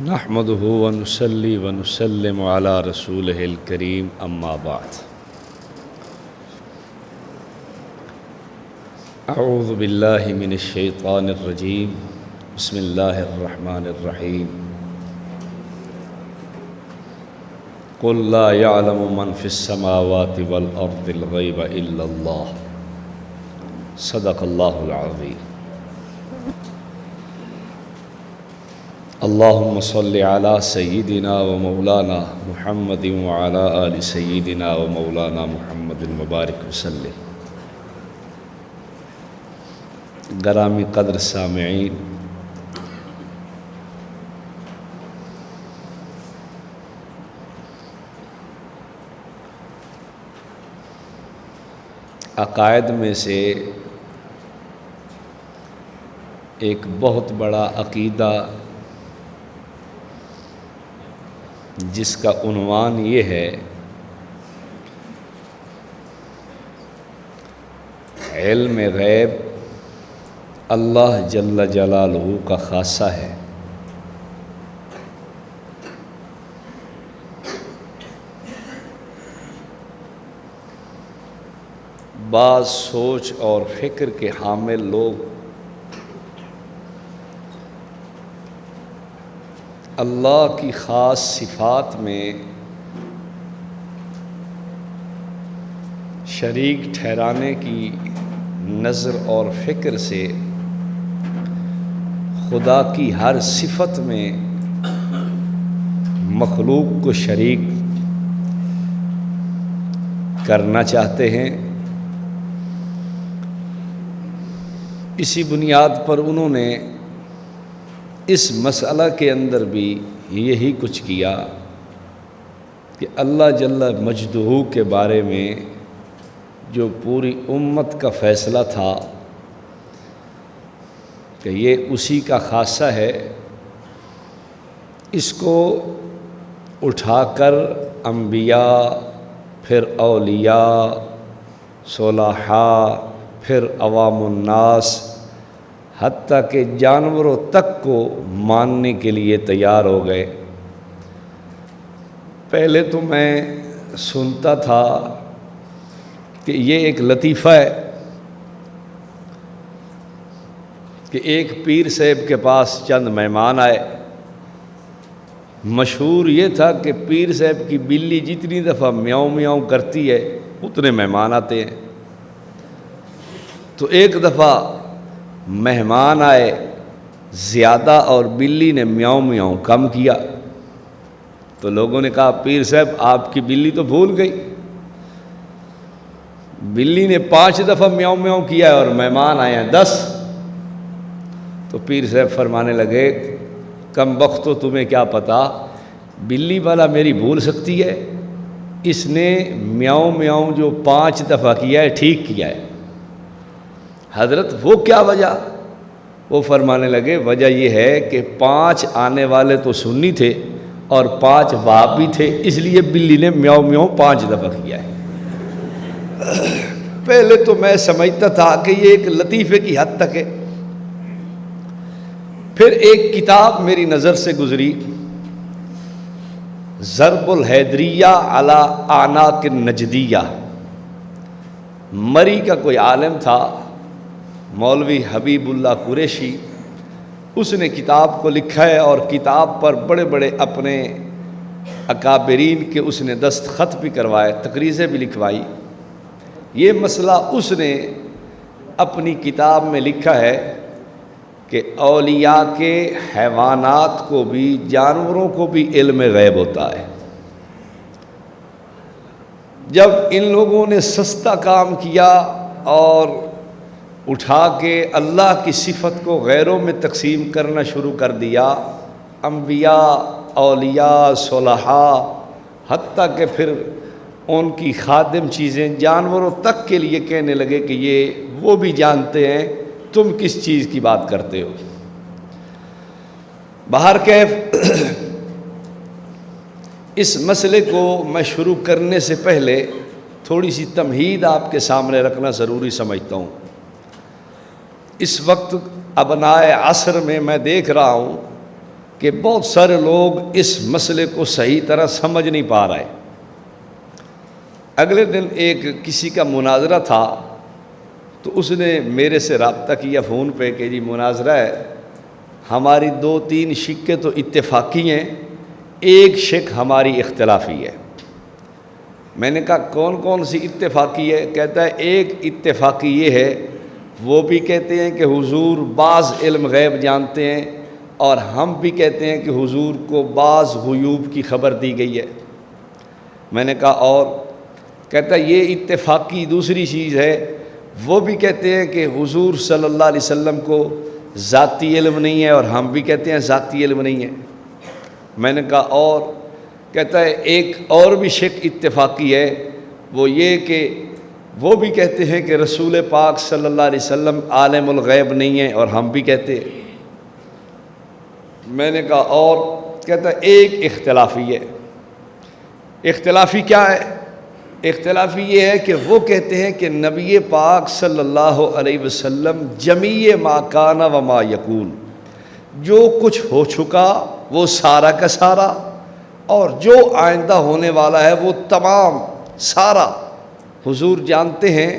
نحمده ونصلي ونسلم على رسوله الكريم اما بعد اعوذ بالله من الشيطان الرجيم بسم الله الرحمن الرحيم قل لا يعلم من في السماوات والارض الغيب الا الله صدق الله العظيم اللهم صل على سيدنا ومولانا محمد وعلى آل سيدنا ومولانا محمد مبارک وسلم۔ گرامی قدر سامعین، عقائد میں سے ایک بہت بڑا عقیدہ جس کا عنوان یہ ہے علم غیب اللہ جل جلالہ کا خاصہ ہے۔ بعض سوچ اور فکر کے حامل لوگ اللہ کی خاص صفات میں شریک ٹھہرانے کی نظر اور فکر سے خدا کی ہر صفت میں مخلوق کو شریک کرنا چاہتے ہیں۔ اسی بنیاد پر انہوں نے اس مسئلہ کے اندر بھی یہی کچھ کیا کہ اللہ جل مجدہ کے بارے میں جو پوری امت کا فیصلہ تھا کہ یہ اسی کا خاصہ ہے، اس کو اٹھا کر انبیاء، پھر اولیاء، صلحاء، پھر عوام الناس، حتیٰ کہ جانوروں تک کو ماننے کے لیے تیار ہو گئے۔ پہلے تو میں سنتا تھا کہ یہ ایک لطیفہ ہے کہ ایک پیر صاحب کے پاس چند مہمان آئے۔ مشہور یہ تھا کہ پیر صاحب کی بلی جتنی دفعہ میاؤں میاؤں کرتی ہے اتنے مہمان آتے ہیں۔ تو ایک دفعہ مہمان آئے زیادہ اور بلی نے میاؤں میاؤں کم کیا، تو لوگوں نے کہا پیر صاحب آپ کی بلی تو بھول گئی، بلی نے 5 دفعہ میاؤں میاؤں کیا ہے اور مہمان آئے ہیں 10۔ تو پیر صاحب فرمانے لگے کم بخت تو تمہیں کیا پتا، بلی والا میری بھول سکتی ہے، اس نے میاؤں میاؤں جو 5 دفعہ کیا ہے ٹھیک کیا ہے۔ حضرت وہ کیا وجہ؟ وہ فرمانے لگے وجہ یہ ہے کہ 5 آنے والے تو سنی تھے اور 5 وہابی تھے، اس لیے بلی نے میاؤں میاؤں 5 دفعہ کیا ہے۔ پہلے تو میں سمجھتا تھا کہ یہ ایک لطیفے کی حد تک ہے۔ پھر ایک کتاب میری نظر سے گزری، ضرب الحیدریہ علی اعناق النجدیہ، مری کا کوئی عالم تھا مولوی حبیب اللہ قریشی، اس نے کتاب کو لکھا ہے اور کتاب پر بڑے بڑے اپنے اکابرین کے اس نے دستخط بھی کروائے، تقریضیں بھی لکھوائی۔ یہ مسئلہ اس نے اپنی کتاب میں لکھا ہے کہ اولیاء کے حیوانات کو بھی، جانوروں کو بھی علم غیب ہوتا ہے۔ جب ان لوگوں نے سستا کام کیا اور اٹھا کے اللہ کی صفت کو غیروں میں تقسیم کرنا شروع کر دیا، انبیاء، اولیاء، صلحاء، حتیٰ کہ پھر ان کی خادم چیزیں جانوروں تک کے لیے کہنے لگے کہ یہ وہ بھی جانتے ہیں، تم کس چیز کی بات کرتے ہو۔ بہرکیف اس مسئلے کو میں شروع کرنے سے پہلے تھوڑی سی تمہید آپ کے سامنے رکھنا ضروری سمجھتا ہوں۔ اس وقت ابنائے عصر میں دیکھ رہا ہوں کہ بہت سارے لوگ اس مسئلے کو صحیح طرح سمجھ نہیں پا رہے۔ اگلے دن ایک کسی کا مناظرہ تھا تو اس نے میرے سے رابطہ کیا فون پہ کہ جی مناظرہ ہے، ہماری 2-3 شقیں تو اتفاقی ہیں، ایک شق ہماری اختلافی ہے۔ میں نے کہا کون کون سی اتفاقی ہے؟ کہتا ہے ایک اتفاقی یہ ہے، وہ بھی کہتے ہیں کہ حضور بعض علم غیب جانتے ہیں، اور ہم بھی کہتے ہیں کہ حضور کو بعض غیوب کی خبر دی گئی ہے۔ میں نے کہا اور؟ کہتا ہے یہ اتفاقی دوسری چیز ہے، وہ بھی کہتے ہیں کہ حضور صلی اللہ علیہ وسلم کو ذاتی علم نہیں ہے، اور ہم بھی کہتے ہیں ذاتی علم نہیں ہے۔ میں نے کہا اور؟ کہتا ہے ایک اور بھی شک اتفاقی ہے، وہ یہ کہ وہ بھی کہتے ہیں کہ رسول پاک صلی اللہ علیہ وسلم عالم الغیب نہیں ہے، اور ہم بھی کہتے ہیں۔ میں نے کہا اور؟ کہتا ہے ایک اختلافی ہے۔ اختلافی کیا ہے؟ اختلافی یہ ہے کہ وہ کہتے ہیں کہ نبی پاک صلی اللہ علیہ وسلم جمیع ما کان و ما یکون، جو کچھ ہو چکا وہ سارا کا سارا، اور جو آئندہ ہونے والا ہے وہ تمام سارا حضور جانتے ہیں،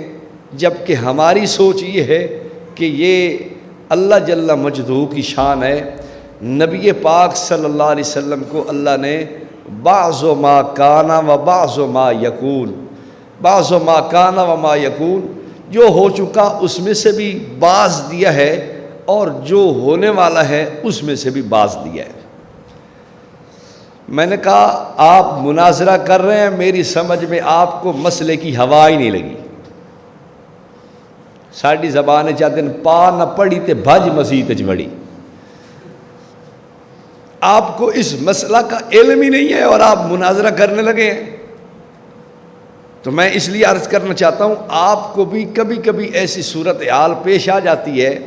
جبکہ ہماری سوچ یہ ہے کہ یہ اللہ جل مجدہ کی شان ہے۔ نبی پاک صلی اللہ علیہ وسلم کو اللہ نے بعض ما کان و بعض ما یکون، بعض ما کان و ما یکون، جو ہو چکا اس میں سے بھی بعض دیا ہے، اور جو ہونے والا ہے اس میں سے بھی بعض دیا ہے۔ میں نے کہا آپ مناظرہ کر رہے ہیں، میری سمجھ میں آپ کو مسئلے کی ہوا ہی نہیں لگی۔ ساڈی زبان چاہتے ہیں پا نہ پڑی تے بھج مسیح تے بڑی۔ آپ کو اس مسئلہ کا علم ہی نہیں ہے اور آپ مناظرہ کرنے لگے ہیں۔ تو میں اس لیے عرض کرنا چاہتا ہوں، آپ کو بھی کبھی کبھی ایسی صورتحال پیش آ جاتی ہے۔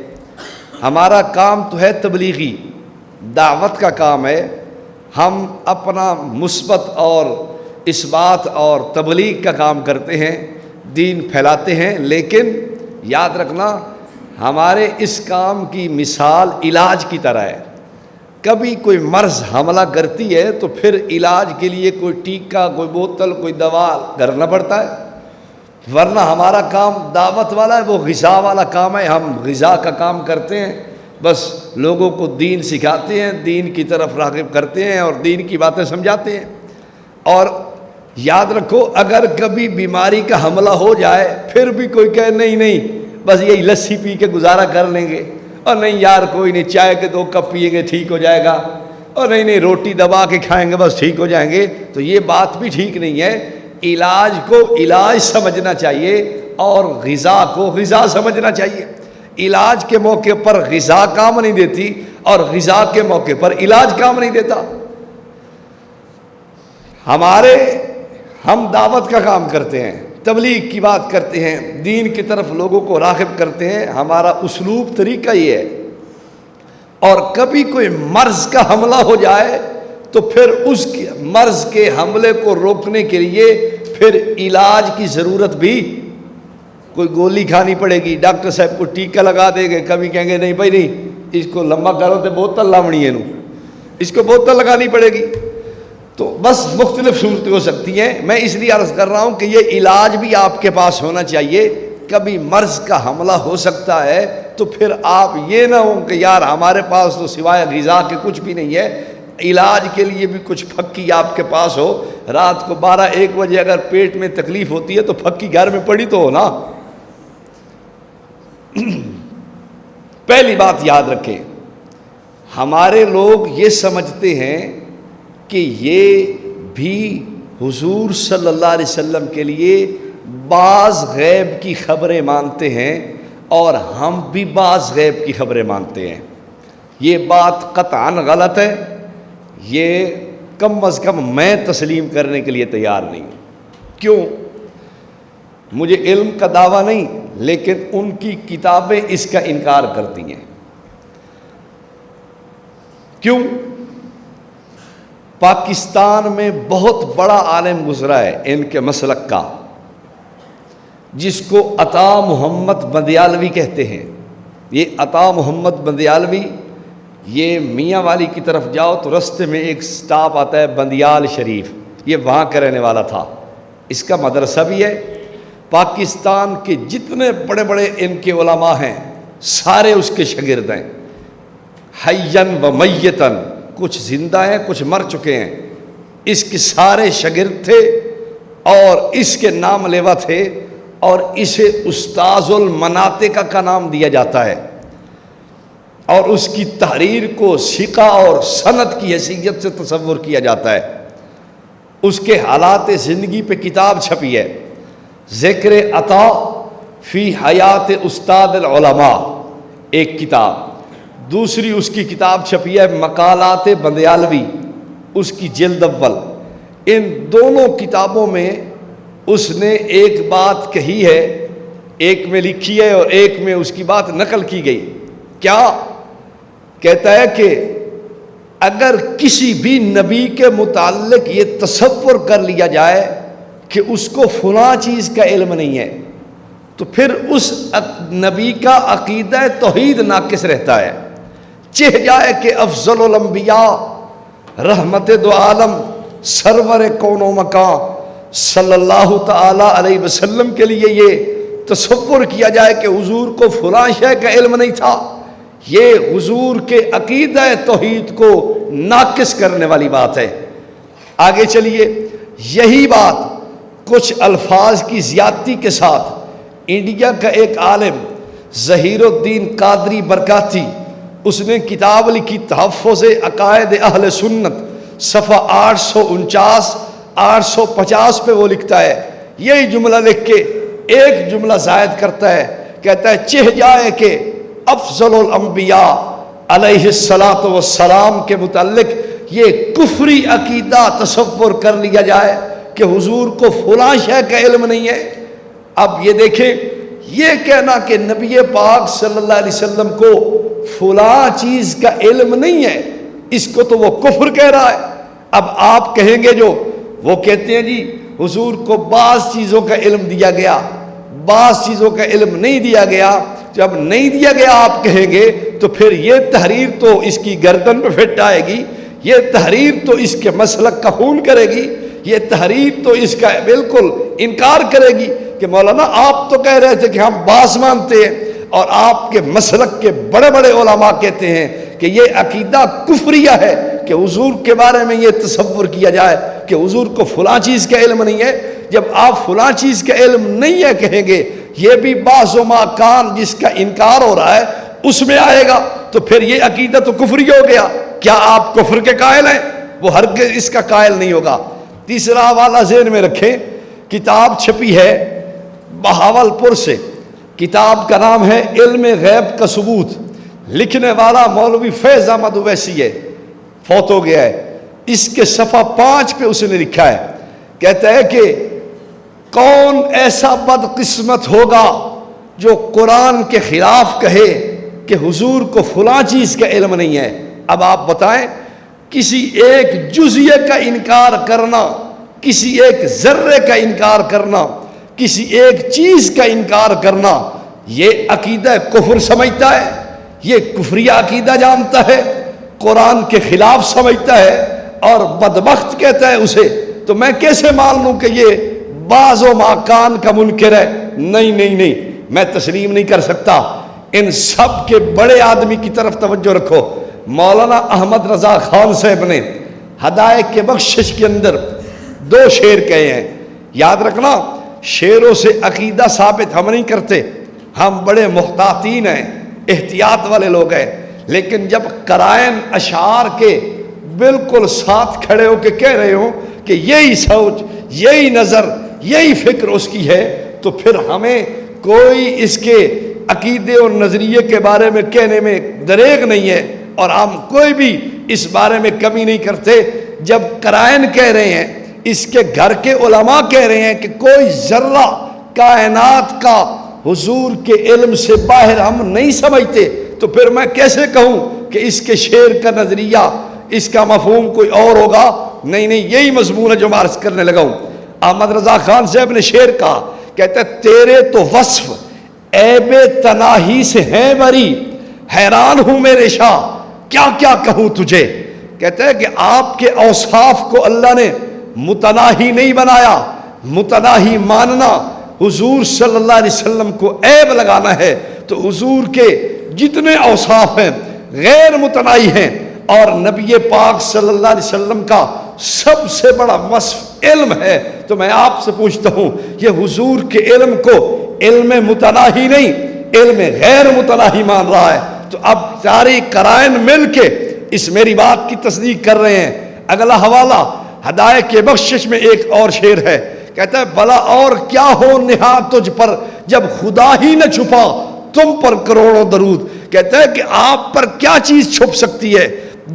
ہمارا کام تو ہے تبلیغی، دعوت کا کام ہے، ہم اپنا مثبت اور اثبات اور تبلیغ کا کام کرتے ہیں، دین پھیلاتے ہیں، لیکن یاد رکھنا ہمارے اس کام کی مثال علاج کی طرح ہے۔ کبھی کوئی مرض حملہ کرتی ہے تو پھر علاج کے لیے کوئی ٹیکہ، کوئی بوتل، کوئی دوا کرنا پڑتا ہے، ورنہ ہمارا کام دعوت والا ہے، وہ غذا والا کام ہے، ہم غذا کا کام کرتے ہیں، بس لوگوں کو دین سکھاتے ہیں، دین کی طرف راغب کرتے ہیں اور دین کی باتیں سمجھاتے ہیں۔ اور یاد رکھو اگر کبھی بیماری کا حملہ ہو جائے پھر بھی کوئی کہے نہیں بس یہی لسی پی کے گزارا کر لیں گے، اور نہیں یار کوئی نہیں، چائے کے 2 کپ پیئیں گے ٹھیک ہو جائے گا، اور نہیں روٹی دبا کے کھائیں گے بس ٹھیک ہو جائیں گے، تو یہ بات بھی ٹھیک نہیں ہے۔ علاج کو علاج سمجھنا چاہیے اور غذا کو غذا سمجھنا چاہیے۔ علاج کے موقع پر غذا کام نہیں دیتی اور غذا کے موقع پر علاج کام نہیں دیتا۔ ہم دعوت کا کام کرتے ہیں، تبلیغ کی بات کرتے ہیں، دین کی طرف لوگوں کو راغب کرتے ہیں، ہمارا اسلوب طریقہ یہ ہے۔ اور کبھی کوئی مرض کا حملہ ہو جائے تو پھر اس مرض کے حملے کو روکنے کے لیے پھر علاج کی ضرورت بھی، کوئی گولی کھانی پڑے گی، ڈاکٹر صاحب کو ٹیکہ لگا دے گے، کبھی کہیں گے نہیں بھائی نہیں اس کو لمبا کرو تو بوتل لاونی ہے، اس کو بوتل لگانی پڑے گی، تو بس مختلف صورتیں ہو سکتی ہیں۔ میں اس لیے عرض کر رہا ہوں کہ یہ علاج بھی آپ کے پاس ہونا چاہیے۔ کبھی مرض کا حملہ ہو سکتا ہے تو پھر آپ یہ نہ ہوں کہ یار ہمارے پاس تو سوائے غذا کے کچھ بھی نہیں ہے، علاج کے لیے بھی کچھ پھکی آپ کے پاس ہو۔ رات کو 12-1 بجے اگر پیٹ میں تکلیف ہوتی ہے تو پھکی گھر میں پڑی تو ہو نا۔ پہلی بات یاد رکھیں، ہمارے لوگ یہ سمجھتے ہیں کہ یہ بھی حضور صلی اللہ علیہ وسلم کے لیے بعض غیب کی خبریں مانتے ہیں اور ہم بھی بعض غیب کی خبریں مانتے ہیں۔ یہ بات قطعاً غلط ہے، یہ کم از کم میں تسلیم کرنے کے لیے تیار نہیں ہوں۔ کیوں؟ مجھے علم کا دعویٰ نہیں، لیکن ان کی کتابیں اس کا انکار کرتی ہیں۔ کیوں؟ پاکستان میں بہت بڑا عالم گزرا ہے ان کے مسلک کا، جس کو عطا محمد بندیالوی کہتے ہیں۔ یہ عطا محمد بندیالوی یہ میاں والی کی طرف جاؤ تو رستے میں ایک سٹاپ آتا ہے بندیال شریف، یہ وہاں کا رہنے والا تھا، اس کا مدرسہ بھی ہے۔ پاکستان کے جتنے بڑے بڑے ان کے علماء ہیں سارے اس کے شاگرد ہیں، حیّن و میتن، کچھ زندہ ہیں کچھ مر چکے ہیں، اس کے سارے شاگرد تھے اور اس کے نام لیوا تھے، اور اسے استاذ المناطق کا نام دیا جاتا ہے، اور اس کی تحریر کو ثقہ اور سند کی حیثیت سے تصور کیا جاتا ہے۔ اس کے حالات زندگی پہ کتاب چھپی ہے، ذکر عطا فی حیات استاد العلماء ایک کتاب، دوسری اس کی کتاب چھپی ہے مقالات بندیالوی، اس کی جلد اول۔ ان دونوں کتابوں میں اس نے ایک بات کہی ہے، ایک میں لکھی ہے اور ایک میں اس کی بات نقل کی گئی۔ کیا کہتا ہے کہ اگر کسی بھی نبی کے متعلق یہ تصور کر لیا جائے کہ اس کو فلاں چیز کا علم نہیں ہے تو پھر اس نبی کا عقیدہ توحید ناقص رہتا ہے۔ چہ جائے کہ افضل الانبیاء رحمت دو عالم سرور کون و مکان صلی اللہ تعالی علیہ وسلم کے لیے یہ تصور کیا جائے کہ حضور کو فلاں شے کا علم نہیں تھا، یہ حضور کے عقیدہ توحید کو ناقص کرنے والی بات ہے۔ آگے چلیے، یہی بات کچھ الفاظ کی زیادتی کے ساتھ انڈیا کا ایک عالم ظہیر الدین قادری برکاتی، اس نے کتاب لکھی تحفظ عقائد اہل سنت، صفحہ 849 850 پہ وہ لکھتا ہے، یہی جملہ لکھ کے ایک جملہ زائد کرتا ہے، کہتا ہے چہ جائے کہ افضل الانبیاء علیہ الصلاۃ والسلام کے متعلق یہ کفری عقیدہ تصور کر لیا جائے کہ حضور کو فلاں شے کا علم نہیں ہے۔ اب یہ دیکھیں، یہ کہنا کہ نبی پاک صلی اللہ علیہ وسلم کو فلاں چیز کا علم نہیں ہے، اس کو تو وہ کفر کہہ رہا ہے۔ اب آپ کہیں گے جو وہ کہتے ہیں جی حضور کو بعض چیزوں کا علم دیا گیا، بعض چیزوں کا علم نہیں دیا گیا، جب نہیں دیا گیا آپ کہیں گے تو پھر یہ تحریر تو اس کی گردن پہ پھٹ آئے گی، یہ تحریر تو اس کے مسلک کا خون کرے گی، یہ تحریر تو اس کا بالکل انکار کرے گی کہ مولانا آپ تو کہہ رہے تھے کہ ہم بعض مانتے ہیں، اور آپ کے مسلک کے بڑے بڑے علماء کہتے ہیں کہ یہ عقیدہ کفریہ ہے کہ حضور کے بارے میں یہ تصور کیا جائے کہ حضور کو فلاں چیز کا علم نہیں ہے۔ جب آپ فلاں چیز کا علم نہیں ہے کہیں گے، یہ بھی بعض ما کان جس کا انکار ہو رہا ہے اس میں آئے گا، تو پھر یہ عقیدہ تو کفری ہو گیا۔ کیا آپ کفر کے قائل ہیں؟ وہ ہرگز اس کا قائل نہیں ہوگا۔ تیسرا حوالہ ذہن میں رکھیں، کتاب چھپی ہے بہاولپور سے، کتاب کا نام ہے علم غیب کا ثبوت، لکھنے والا مولوی فیض احمد اویسی ہے، فوت ہو گیا ہے۔ اس کے صفحہ 5 پہ اس نے لکھا ہے، کہتا ہے کہ کون ایسا بدقسمت ہوگا جو قرآن کے خلاف کہے کہ حضور کو فلاں چیز کا علم نہیں ہے۔ اب آپ بتائیں، کسی ایک جزیے کا انکار کرنا، کسی ایک ذرے کا انکار کرنا، کسی ایک چیز کا انکار کرنا، یہ عقیدہ کفر سمجھتا ہے، یہ کفریہ عقیدہ جانتا ہے، قرآن کے خلاف سمجھتا ہے اور بدبخت کہتا ہے اسے، تو میں کیسے مان لوں کہ یہ بعض و ماکان کا منکر ہے؟ نہیں، میں تسلیم نہیں کر سکتا۔ ان سب کے بڑے آدمی کی طرف توجہ رکھو۔ مولانا احمد رضا خان صاحب نے ہدایت کے بخشش کے اندر 2 شعر کہے ہیں، یاد رکھنا، شعروں سے عقیدہ ثابت ہم نہیں کرتے، ہم بڑے محتاطین ہیں، احتیاط والے لوگ ہیں، لیکن جب قرائن اشعار کے بالکل ساتھ کھڑے ہو کے کہہ رہے ہوں کہ یہی سوچ، یہی نظر، یہی فکر اس کی ہے، تو پھر ہمیں کوئی اس کے عقیدے اور نظریے کے بارے میں کہنے میں دریغ نہیں ہے، اور ہم کوئی بھی اس بارے میں کمی نہیں کرتے۔ جب قرائن کہہ رہے ہیں، اس کے گھر کے علماء کہہ رہے ہیں کہ کوئی ذرہ کائنات کا حضور کے علم سے باہر ہم نہیں سمجھتے، تو پھر میں کیسے کہوں کہ اس کے شعر کا نظریہ، اس کا مفہوم کوئی اور ہوگا؟ نہیں، یہی مضمون ہے جو میں عرض کرنے لگا ہوں۔ احمد رضا خان صاحب نے شعر کہا، کہتا ہے تیرے تو وصف عیب تناہی سے ہیں بری، حیران ہوں میرے شاہ کیا کیا کہوں تجھے. کہتے ہیں کہ آپ کے اوصاف کو اللہ نے متناہی نہیں بنایا. متناہی ماننا حضور صلی اللہ علیہ وسلم کو عیب لگانا ہے. تو حضور کے جتنے اوصاف ہیں غیر متناہی ہیں, اور نبی پاک صلی اللہ علیہ وسلم کا سب سے بڑا وصف علم ہے. تو میں آپ سے پوچھتا ہوں, یہ حضور کے علم کو علم متناہی نہیں, علم غیر متناہی مان رہا ہے. تو اب ساری قرائن مل کے اس میری بات کی تصدیق کر رہے ہیں. اگلا حوالہ ہدایت کے بخشش میں ایک اور شعر ہے, کہتا ہے بھلا اور کیا ہو نہاد تجھ پر جب خدا ہی نہ چھپا تم پر کروڑوں درود. کہتا ہے کہ آپ پر کیا چیز چھپ سکتی ہے,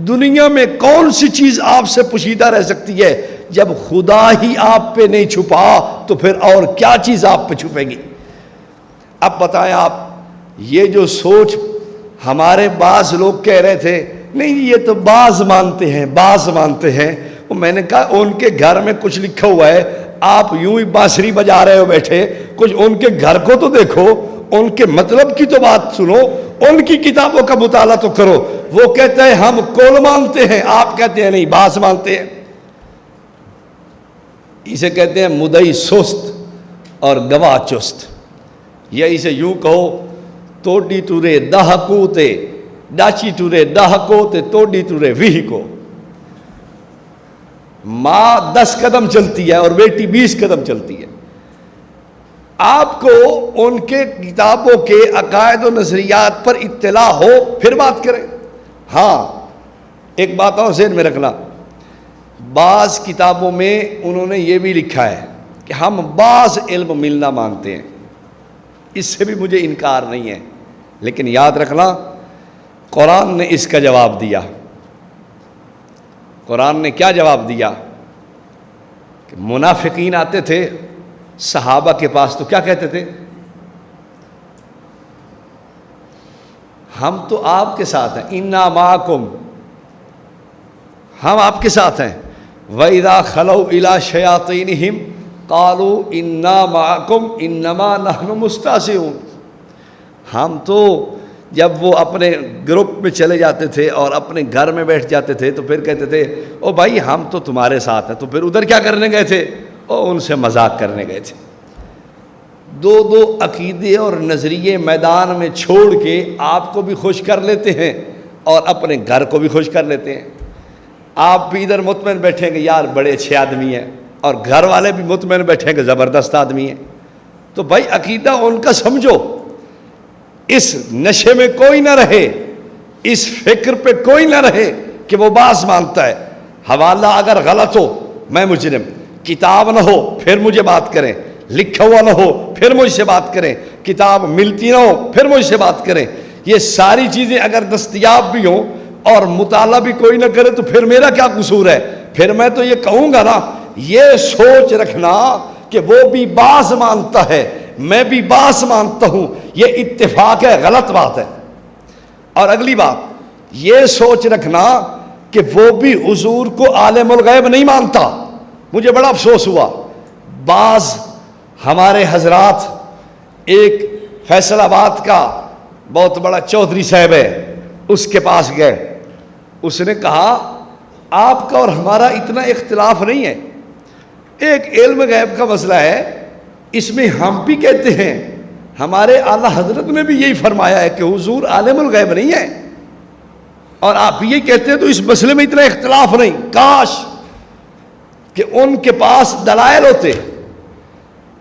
دنیا میں کون سی چیز آپ سے پوشیدہ رہ سکتی ہے, جب خدا ہی آپ پہ نہیں چھپا تو پھر اور کیا چیز آپ پہ چھپے گی. اب بتائیں آپ, یہ جو سوچ ہمارے بعض لوگ کہہ رہے تھے نہیں یہ تو بعض مانتے ہیں بعض مانتے ہیں, وہ میں نے کہا ان کے گھر میں کچھ لکھا ہوا ہے, آپ یوں ہی بانسری بجا رہے ہو بیٹھے, کچھ ان کے گھر کو تو دیکھو, ان کے مطلب کی تو بات سنو, ان کی کتابوں کا مطالعہ تو کرو. وہ کہتے ہیں ہم کل مانتے ہیں, آپ کہتے ہیں نہیں بعض مانتے ہیں. اسے کہتے ہیں مدعی سست اور گواہ چست, یا اسے یوں کہو توڈی تورے دہکو تے ڈاچی تورے ڈہکو تے توڈی تورے ویہ کو. ماں 10 قدم چلتی ہے اور بیٹی 20 قدم چلتی ہے. آپ کو ان کے کتابوں کے عقائد و نظریات پر اطلاع ہو پھر بات کریں. ہاں ایک بات اور ذہن میں رکھنا, بعض کتابوں میں انہوں نے یہ بھی لکھا ہے کہ ہم بعض علم ملنا مانتے ہیں, اس سے بھی مجھے انکار نہیں ہے, لیکن یاد رکھنا قرآن نے اس کا جواب دیا. قرآن نے کیا جواب دیا کہ منافقین آتے تھے صحابہ کے پاس تو کیا کہتے تھے, ہم تو آپ کے ساتھ ہیں, انا معکم, ہم آپ کے ساتھ ہیں. وَإِذَا خَلَوْا إِلَىٰ شَيَاطِينِهِمْ قَالُوا إِنَّا مَعَكُمْ إِنَّمَا نَحْنُ مُسْتَهْزِئُونَ. ہم تو جب وہ اپنے گروپ میں چلے جاتے تھے اور اپنے گھر میں بیٹھ جاتے تھے تو پھر کہتے تھے او بھائی ہم تو تمہارے ساتھ ہیں. تو پھر ادھر کیا کرنے گئے تھے, ان سے مذاق کرنے گئے تھے. دو عقیدے اور نظریے میدان میں چھوڑ کے آپ کو بھی خوش کر لیتے ہیں اور اپنے گھر کو بھی خوش کر لیتے ہیں. آپ بھی ادھر مطمئن بیٹھیں گے یار بڑے اچھے آدمی ہیں, اور گھر والے بھی مطمئن بیٹھیں گے زبردست آدمی ہیں. تو بھائی عقیدہ ان کا سمجھو, اس نشے میں کوئی نہ رہے, اس فکر پہ کوئی نہ رہے کہ وہ بعض مانتا ہے. حوالہ اگر غلط ہو میں مجرم, کتاب نہ ہو پھر مجھے بات کریں, لکھا ہوا نہ ہو پھر مجھ سے بات کریں, کتاب ملتی نہ ہو پھر مجھ سے بات کریں. یہ ساری چیزیں اگر دستیاب بھی ہوں اور مطالعہ بھی کوئی نہ کرے تو پھر میرا کیا قصور ہے. پھر میں تو یہ کہوں گا نا, یہ سوچ رکھنا کہ وہ بھی بعض مانتا ہے میں بھی بعض مانتا ہوں, یہ اتفاق ہے, غلط بات ہے. اور اگلی بات یہ سوچ رکھنا کہ وہ بھی حضور کو عالم الغیب نہیں مانتا. مجھے بڑا افسوس ہوا, بعض ہمارے حضرات, ایک فیصل آباد کا بہت بڑا چودھری صاحب ہے, اس کے پاس گئے. اس نے کہا آپ کا اور ہمارا اتنا اختلاف نہیں ہے, ایک علم غیب کا مسئلہ ہے, اس میں ہم بھی کہتے ہیں ہمارے اعلیٰ حضرت نے بھی یہی فرمایا ہے کہ حضور عالم الغیب نہیں ہے, اور آپ بھی یہی کہتے ہیں, تو اس مسئلے میں اتنا اختلاف نہیں. کاش کہ ان کے پاس دلائل ہوتے,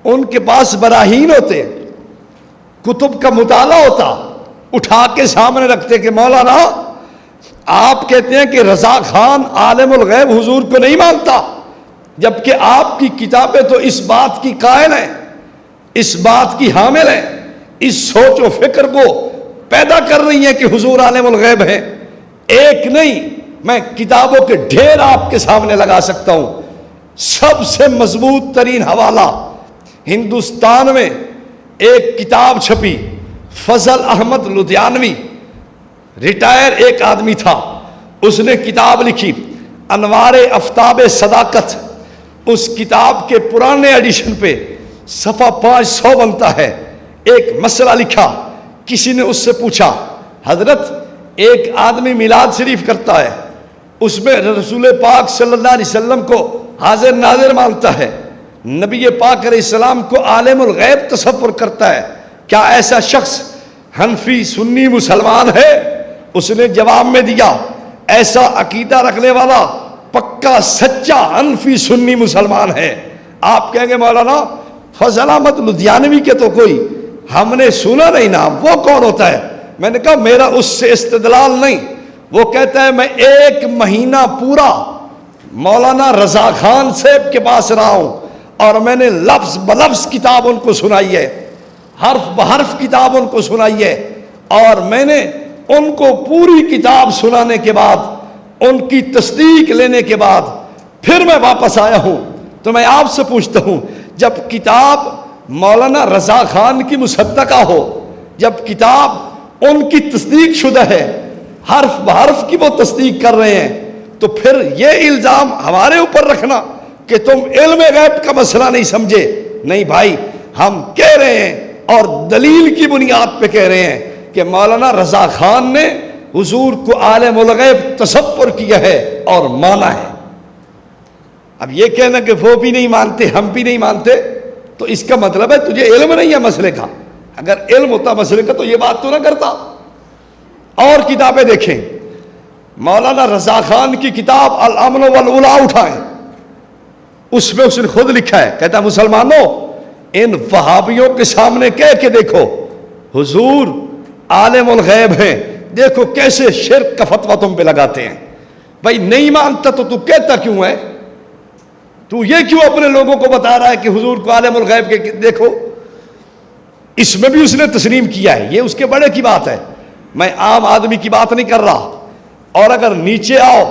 ان کے پاس براہین ہوتے, کتب کا مطالعہ ہوتا, اٹھا کے سامنے رکھتے کہ مولانا آپ کہتے ہیں کہ رضا خان عالم الغیب حضور کو نہیں مانتا, جبکہ آپ کی کتابیں تو اس بات کی قائل ہیں, اس بات کی حامل ہیں, اس سوچ و فکر کو پیدا کر رہی ہیں کہ حضور عالم الغیب ہیں. ایک نہیں, میں کتابوں کے ڈھیر آپ کے سامنے لگا سکتا ہوں. سب سے مضبوط ترین حوالہ ہندوستان میں ایک کتاب چھپی, فضل احمد لدھیانوی, ریٹائر ایک آدمی تھا, اس نے کتاب لکھی انوار آفتاب صداقت. اس کتاب کے پرانے ایڈیشن پہ صفحہ 500 بنتا ہے. ایک مسئلہ لکھا, کسی نے اس سے پوچھا حضرت ایک آدمی میلاد شریف کرتا ہے، اس میں رسول پاک صلی اللہ علیہ وسلم کو حاضر ناظر مانتا ہے، نبی پاک علیہ السلام کو عالم الغیب تصور کرتا ہے، کیا ایسا شخص حنفی سنی مسلمان ہے؟ اس نے جواب میں دیا ایسا عقیدہ رکھنے والا پکا سچا حنفی سنی مسلمان ہے۔ آپ کہیں گے مولانا فضل احمد لدھیانوی کے تو کوئی ہم نے سنا نہیں نام، وہ کون ہوتا ہے؟ میں نے کہا میرا اس سے استدلال نہیں، وہ کہتا ہے میں 1 مہینہ پورا مولانا رضا خان صاحب کے پاس رہا ہوں اور میں نے لفظ بلفظ کتاب ان کو سنائی ہے، حرف بحرف کتاب ان کو سنائی ہے، اور میں نے ان کو پوری کتاب سنانے کے بعد ان کی تصدیق لینے کے بعد پھر میں واپس آیا ہوں۔ تو میں آپ سے پوچھتا ہوں، جب کتاب مولانا رضا خان کی مصدقہ ہو، جب کتاب ان کی تصدیق شدہ ہے، حرف بحرف کی وہ تصدیق کر رہے ہیں، تو پھر یہ الزام ہمارے اوپر رکھنا کہ تم علم غیب کا مسئلہ نہیں سمجھے، نہیں بھائی، ہم کہہ رہے ہیں اور دلیل کی بنیاد پہ کہہ رہے ہیں کہ مولانا رضا خان نے حضور کو عالم الغیب تصور کیا ہے اور مانا ہے۔ اب یہ کہنا کہ وہ بھی نہیں مانتے ہم بھی نہیں مانتے، تو اس کا مطلب ہے تجھے علم نہیں ہے مسئلے کا۔ اگر علم ہوتا مسئلے کا تو یہ بات تو نہ کرتا۔ اور کتابیں دیکھیں، مولانا رضا خان کی کتاب الامن والعلا اٹھائیں، اس میں اس نے خود لکھا ہے، کہتا ہے مسلمانوں ان وہابیوں کے سامنے کہہ کے دیکھو حضور عالم الغیب ہیں، دیکھو کیسے شرک کا فتویٰ تم پہ لگاتے ہیں۔ بھائی نہیں مانتا تو کہتا کیوں ہے؟ تو یہ کیوں اپنے لوگوں کو بتا رہا ہے کہ حضور کو عالم الغیب کے دیکھو؟ اس میں بھی اس نے تسلیم کیا ہے، یہ اس کے بڑے کی بات ہے، میں عام آدمی کی بات نہیں کر رہا۔ اور اگر نیچے آؤ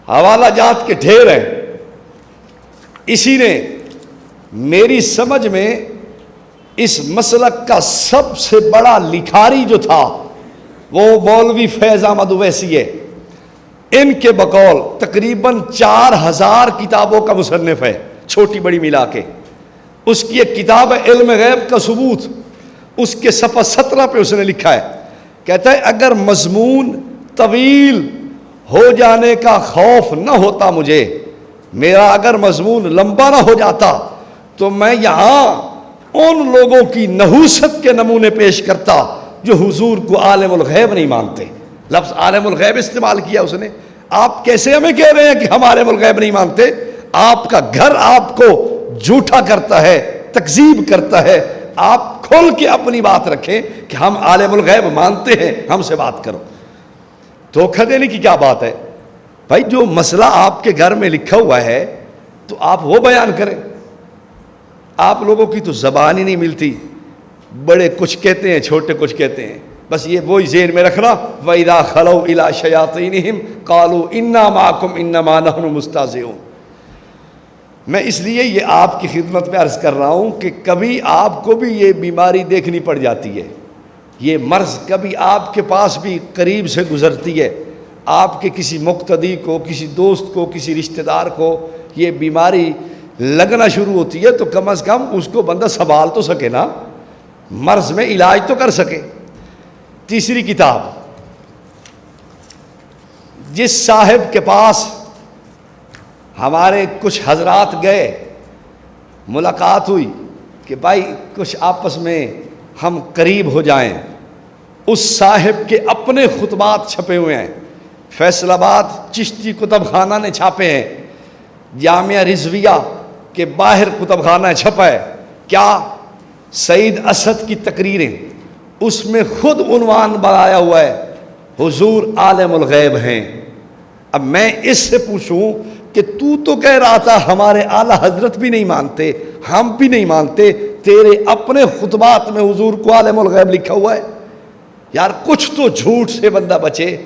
حوالہ جات کے ڈھیر ہیں، اسی نے میری سمجھ میں اس مسلک کا سب سے بڑا لکھاری جو تھا وہ مولوی فیض احمد اویسی ہے۔ ان کے بقول تقریباً 4000 کتابوں کا مصنف ہے، چھوٹی بڑی ملا کے۔ اس کی ایک کتاب ہے علم غیب کا ثبوت، اس کے صفحہ 17 پہ اس نے لکھا ہے، کہتا ہے اگر مضمون طویل ہو جانے کا خوف نہ ہوتا مجھے، میرا اگر مضمون لمبا نہ ہو جاتا تو میں یہاں ان لوگوں کی نحوست کے نمونے پیش کرتا جو حضور کو عالم الغیب نہیں مانتے۔ لفظ عالم الغیب استعمال کیا اس نے۔ آپ کیسے ہمیں کہہ رہے ہیں کہ ہم عالم الغیب نہیں مانتے؟ آپ کا گھر آپ کو جھوٹا کرتا ہے، تکذیب کرتا ہے۔ آپ کھول کے اپنی بات رکھیں کہ ہم عالم الغیب مانتے ہیں، ہم سے بات کرو۔ دھوکہ دینے کی کیا بات ہے؟ بھائی جو مسئلہ آپ کے گھر میں لکھا ہوا ہے تو آپ وہ بیان کریں۔ آپ لوگوں کی تو زبان ہی نہیں ملتی، بڑے کچھ کہتے ہیں چھوٹے کچھ کہتے ہیں، بس یہ وہی ذہن میں رکھنا وَإِذَا خَلَوْا إِلَىٰ شَيَاطِينِهِمْ قَالُوا إِنَّا مَعَكُمْ إِنَّمَا نَحْنُ مُسْتَهْزِئُونَ۔ میں اس لیے یہ آپ کی خدمت میں عرض کر رہا ہوں کہ کبھی آپ کو بھی یہ بیماری دیکھنی پڑ جاتی ہے، یہ مرض کبھی آپ کے پاس بھی قریب سے گزرتی ہے، آپ کے کسی مقتدی کو، کسی دوست کو، کسی رشتہ دار کو یہ بیماری لگنا شروع ہوتی ہے تو کم از کم اس کو بندہ سنبھال تو سکے نا، مرض میں علاج تو کر سکے۔ تیسری کتاب، جس صاحب کے پاس ہمارے کچھ حضرات گئے، ملاقات ہوئی کہ بھائی کچھ آپس میں ہم قریب ہو جائیں، اس صاحب کے اپنے خطبات چھپے ہوئے ہیں، فیصل آباد چشتی کتب خانہ نے چھاپے ہیں، جامعہ رضویہ کے باہر کتب خانہ چھپا ہے، کیا سعید اسد کی تقریریں، اس میں خود عنوان بنایا ہوا ہے حضور عالم الغیب ہیں۔ اب میں اس سے پوچھوں کہ تو کہہ رہا تھا ہمارے اعلیٰ حضرت بھی نہیں مانتے، ہم بھی نہیں مانتے، تیرے اپنے خطبات میں حضور کو عالم الغیب لکھا ہوا ہے۔ یار کچھ تو جھوٹ سے بندہ بچے،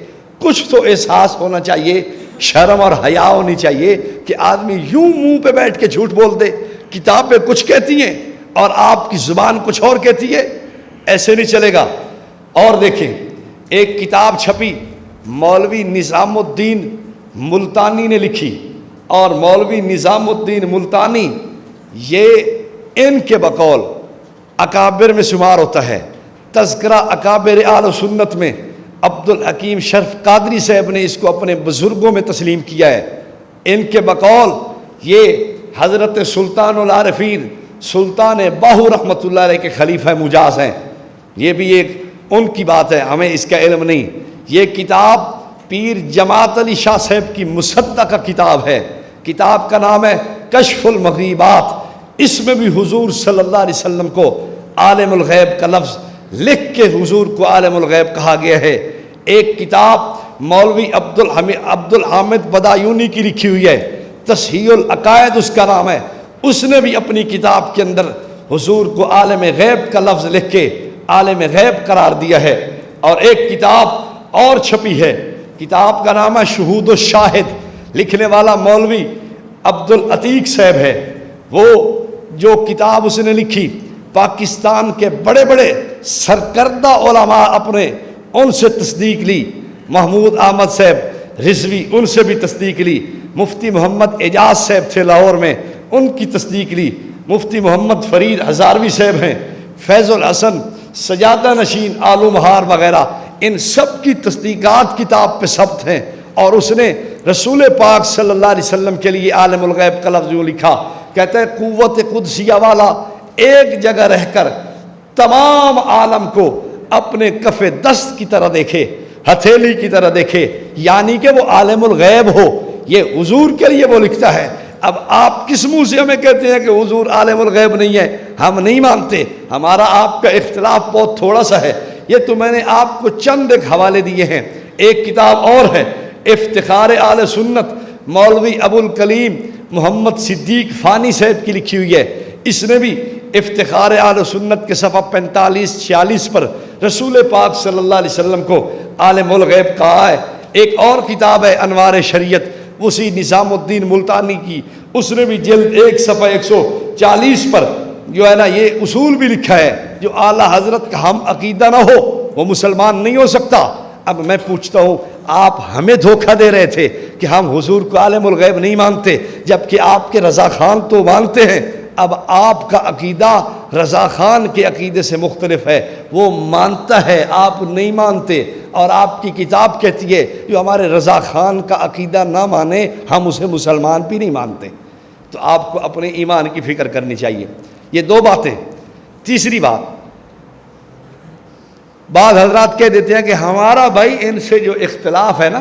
کچھ تو احساس ہونا چاہیے، شرم اور حیا ہونی چاہیے کہ آدمی یوں منہ پہ بیٹھ کے جھوٹ بول دے۔ کتابیں کچھ کہتی ہیں اور آپ کی زبان کچھ اور کہتی ہے، ایسے نہیں چلے گا۔ اور دیکھیں ایک کتاب چھپی مولوی نظام الدین ملتانی نے لکھی، اور مولوی نظام الدین ملتانی یہ ان کے بقول اکابر میں شمار ہوتا ہے، تذکرہ اکابر اہل سنت میں عبدالحکیم شرف قادری صاحب نے اس کو اپنے بزرگوں میں تسلیم کیا ہے۔ ان کے بقول یہ حضرت سلطان العارفین سلطان باہو رحمۃ اللہ علیہ کے خلیفہ مجاز ہیں۔ یہ بھی ایک ان کی بات ہے، ہمیں اس کا علم نہیں۔ یہ کتاب پیر جماعت علی شاہ صاحب کی مصدقہ کتاب ہے۔ کتاب کا نام ہے کشف المغیبات۔ اس میں بھی حضور صلی اللہ علیہ وسلم کو عالم الغیب کا لفظ لکھ کے حضور کو عالم الغیب کہا گیا ہے۔ ایک کتاب مولوی عبدالحامد بدایونی کی لکھی ہوئی ہے، تصحیح العقائد اس کا نام ہے۔ اس نے بھی اپنی کتاب کے اندر حضور کو عالم غیب کا لفظ لکھ کے عالم غیب قرار دیا ہے۔ اور ایک کتاب اور چھپی ہے، کتاب کا نام ہے شہود الشاہد، لکھنے والا مولوی عبدالعتیق صاحب ہے۔ وہ جو کتاب اس نے لکھی، پاکستان کے بڑے بڑے سرکردہ علماء اپنے ان سے تصدیق لی، محمود احمد صاحب رضوی ان سے بھی تصدیق لی، مفتی محمد اعجاز صاحب تھے لاہور میں ان کی تصدیق لی، مفتی محمد فرید ہزاروی صاحب ہیں، فیض الحسن سجادہ نشین آلو مہار وغیرہ، ان سب کی تصدیقات کتاب پہ ثبت ہیں۔ اور اس نے رسول پاک صلی اللہ علیہ وسلم کے لیے عالم الغیب کا لفظ یوں لکھا، کہتا ہے قوت قدسیہ والا ایک جگہ رہ کر تمام عالم کو اپنے کف دست کی طرح دیکھے، ہتھیلی کی طرح دیکھے، یعنی کہ وہ عالم الغیب ہو۔ یہ حضور کے لیے وہ لکھتا ہے۔ اب آپ کس منہ سے ہمیں کہتے ہیں کہ حضور عالم الغیب نہیں ہے؟ ہم نہیں مانتے، ہمارا آپ کا اختلاف بہت تھوڑا سا ہے۔ یہ تو میں نے آپ کو چند ایک حوالے دیے ہیں۔ ایک کتاب اور ہے افتخار اہل سنت، مولوی ابو الکلیم محمد صدیق فانی صاحب کی لکھی ہوئی ہے۔ اس نے بھی افتخار اہل سنت کے صفحہ 45-46 پر رسول پاک صلی اللہ علیہ وسلم کو عالم الغیب کہا ہے۔ ایک اور کتاب ہے انوار شریعت، اسی نظام الدین ملتانی کی، اس نے بھی جلد 1 صفحہ 140 پر جو ہے نا یہ اصول بھی لکھا ہے، جو اعلیٰ حضرت کا ہم عقیدہ نہ ہو وہ مسلمان نہیں ہو سکتا۔ اب میں پوچھتا ہوں، آپ ہمیں دھوکہ دے رہے تھے کہ ہم حضور کو عالم الغیب نہیں مانتے، جبکہ آپ کے رضا خان تو مانتے ہیں۔ اب آپ کا عقیدہ رضا خان کے عقیدے سے مختلف ہے، وہ مانتا ہے، آپ نہیں مانتے، اور آپ کی کتاب کہتی ہے جو ہمارے رضا خان کا عقیدہ نہ مانے ہم اسے مسلمان بھی نہیں مانتے۔ تو آپ کو اپنے ایمان کی فکر کرنی چاہیے۔ یہ 2 باتیں۔ تیسری بات، بعض حضرات کہہ دیتے ہیں کہ ہمارا بھائی ان سے جو اختلاف ہے نا،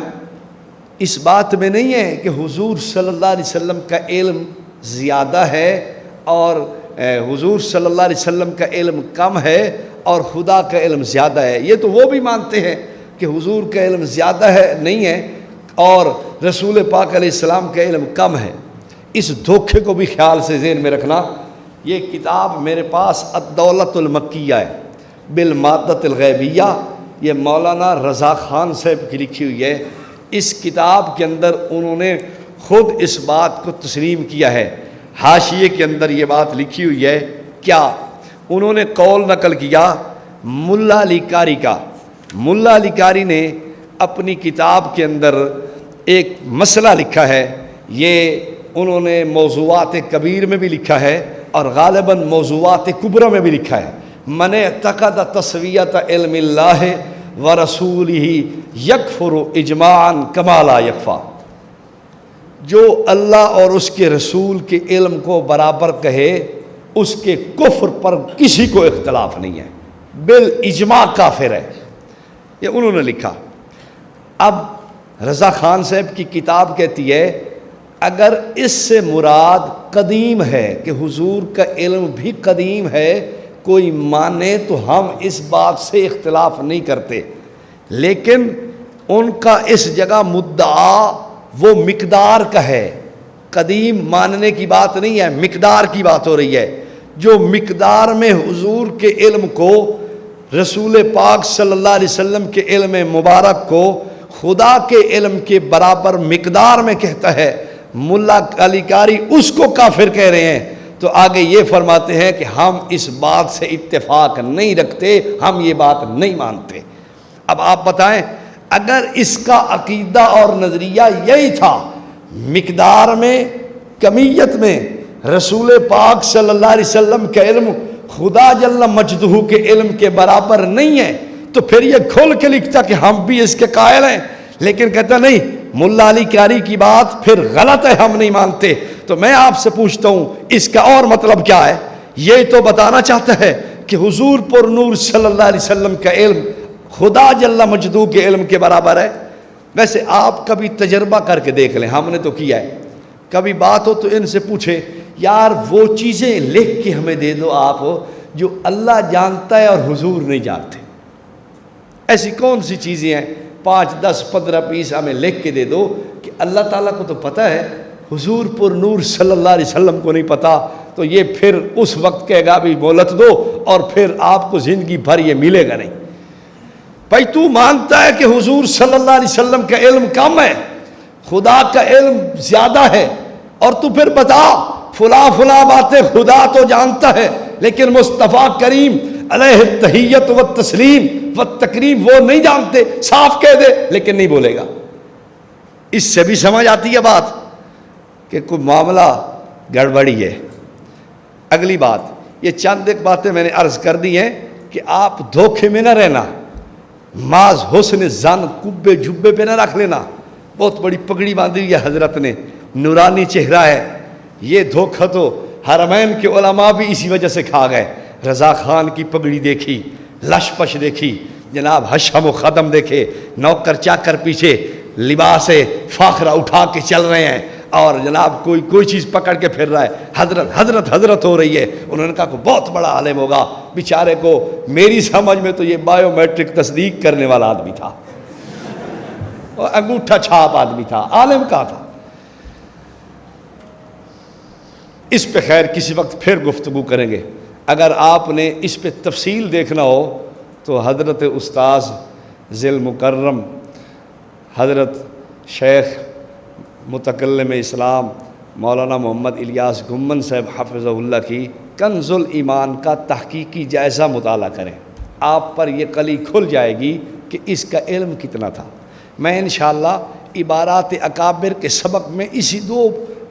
اس بات میں نہیں ہے کہ حضور صلی اللہ علیہ وسلم کا علم زیادہ ہے اور حضور صلی اللہ علیہ وسلم کا علم کم ہے اور خدا کا علم زیادہ ہے۔ یہ تو وہ بھی مانتے ہیں کہ حضور کا علم زیادہ ہے نہیں ہے اور رسول پاک علیہ السلام کا علم کم ہے۔ اس دھوکے کو بھی خیال سے ذہن میں رکھنا۔ یہ کتاب میرے پاس الدولۃ المکیہ ہے بالمادۃ الغیبیہ، یہ مولانا رضا خان صاحب کی لکھی ہوئی ہے۔ اس کتاب کے اندر انہوں نے خود اس بات کو تسلیم کیا ہے۔ حاشیے کے اندر یہ بات لکھی ہوئی ہے، کیا انہوں نے قول نقل کیا ملا علی قاری کا۔ ملا علی قاری نے اپنی کتاب کے اندر ایک مسئلہ لکھا ہے، یہ انہوں نے موضوعات کبیر میں بھی لکھا ہے اور غالباً موضوعات کبرى میں بھی لکھا ہے۔ من اعتقد تسویۃ علم اللہ ورسولہ یکفر اجماعا کما لا یکفی، جو اللہ اور اس کے رسول کے علم کو برابر کہے اس کے کفر پر کسی کو اختلاف نہیں ہے، بالاجماع کافر ہے۔ یہ انہوں نے لکھا۔ اب رضا خان صاحب کی کتاب کہتی ہے اگر اس سے مراد قدیم ہے کہ حضور کا علم بھی قدیم ہے کوئی مانے تو ہم اس بات سے اختلاف نہیں کرتے، لیکن ان کا اس جگہ مدعا وہ مقدار کا ہے، قدیم ماننے کی بات نہیں ہے، مقدار کی بات ہو رہی ہے۔ جو مقدار میں حضور کے علم کو، رسول پاک صلی اللہ علیہ وسلم کے علم مبارک کو خدا کے علم کے برابر مقدار میں کہتا ہے، ملا علی قاری اس کو کافر کہہ رہے ہیں۔ تو آگے یہ فرماتے ہیں کہ ہم اس بات سے اتفاق نہیں رکھتے، ہم یہ بات نہیں مانتے۔ اب آپ بتائیں، اگر اس کا عقیدہ اور نظریہ یہی تھا، مقدار میں، کمیت میں رسول پاک صلی اللہ علیہ وسلم کا علم خدا جل مجدہ کے علم کے برابر نہیں ہے، تو پھر یہ کھول کے لکھتا کہ ہم بھی اس کے قائل ہیں، لیکن کہتا نہیں، ملا علی قاری کی بات پھر غلط ہے، ہم نہیں مانتے۔ تو میں آپ سے پوچھتا ہوں اس کا اور مطلب کیا ہے؟ یہ تو بتانا چاہتا ہے کہ حضور پر نور صلی اللہ علیہ وسلم کا علم خدا جل مجدو کے علم کے برابر ہے۔ ویسے آپ کبھی تجربہ کر کے دیکھ لیں، ہم نے تو کیا ہے، کبھی بات ہو تو ان سے پوچھے یار وہ چیزیں لکھ کے ہمیں دے دو آپ جو اللہ جانتا ہے اور حضور نہیں جانتے۔ ایسی کون سی چیزیں ہیں 5 10 15 20 ہمیں لکھ کے دے دو کہ اللہ تعالیٰ کو تو پتہ ہے، حضور پر نور صلی اللہ علیہ وسلم کو نہیں پتہ، تو یہ پھر اس وقت کہے گا بھی مہلت دو، اور پھر آپ کو زندگی بھر یہ ملے گا نہیں۔ بھائی تو مانتا ہے کہ حضور صلی اللہ علیہ وسلم کا علم کم ہے، خدا کا علم زیادہ ہے، اور تو پھر بتا فلاں باتیں خدا تو جانتا ہے لیکن مصطفیٰ کریم علیہ التحیت و تسلیم و تکریم وہ نہیں جانتے، صاف کہہ دے لیکن نہیں بولے گا۔ اس سے بھی سمجھ آتی ہے بات کہ کوئی معاملہ گڑبڑی ہے۔ اگلی بات، یہ چند ایک باتیں میں نے عرض کر دی ہیں کہ آپ دھوکے میں نہ رہنا، ماز حسن زن کبے جبے پہ نہ رکھ لینا۔ بہت بڑی پگڑی باندھی ہوئی ہے حضرت نے، نورانی چہرہ ہے، یہ دھوکہ تو حرمین کے علماء بھی اسی وجہ سے کھا گئے۔ رضا خان کی پگڑی دیکھی، لش پش دیکھی، جناب حشم و خدم دیکھے، نوکر چاکر پیچھے لباس فاخرہ اٹھا کے چل رہے ہیں، اور جناب کوئی چیز پکڑ کے پھر رہا ہے، حضرت ہو رہی ہے۔ انہوں نے کہا کہ بہت بڑا عالم ہوگا، بیچارے کو میری سمجھ میں تو یہ بایو میٹرک تصدیق کرنے والا آدمی تھا، اور انگوٹھا چھاپ آدمی تھا، عالم کا تھا۔ اس پہ خیر کسی وقت پھر گفتگو کریں گے۔ اگر آپ نے اس پہ تفصیل دیکھنا ہو تو حضرت استاذ ذی المکرم حضرت شیخ متکلم اسلام مولانا محمد الیاس گھمن صاحب حفظہ اللہ کی کنز الایمان کا تحقیقی جائزہ مطالعہ کریں، آپ پر یہ کلی کھل جائے گی کہ اس کا علم کتنا تھا۔ میں انشاءاللہ عبارات اکابر کے سبق میں اسی 2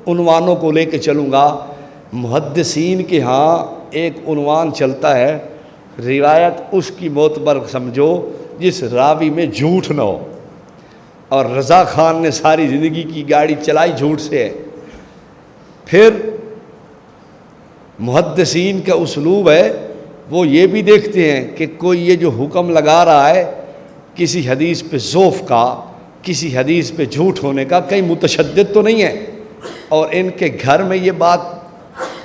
عنوانوں کو لے کے چلوں گا۔ محدثین کے ہاں ایک عنوان چلتا ہے، روایت اس کی معتبر سمجھو جس راوی میں جھوٹ نہ ہو، اور رضا خان نے ساری زندگی کی گاڑی چلائی جھوٹ سے ہے۔ پھر محدثین کا اسلوب ہے، وہ یہ بھی دیکھتے ہیں کہ کوئی یہ جو حکم لگا رہا ہے کسی حدیث پہ ضعف کا، کسی حدیث پہ جھوٹ ہونے کا، کہیں متشدد تو نہیں ہے۔ اور ان کے گھر میں یہ بات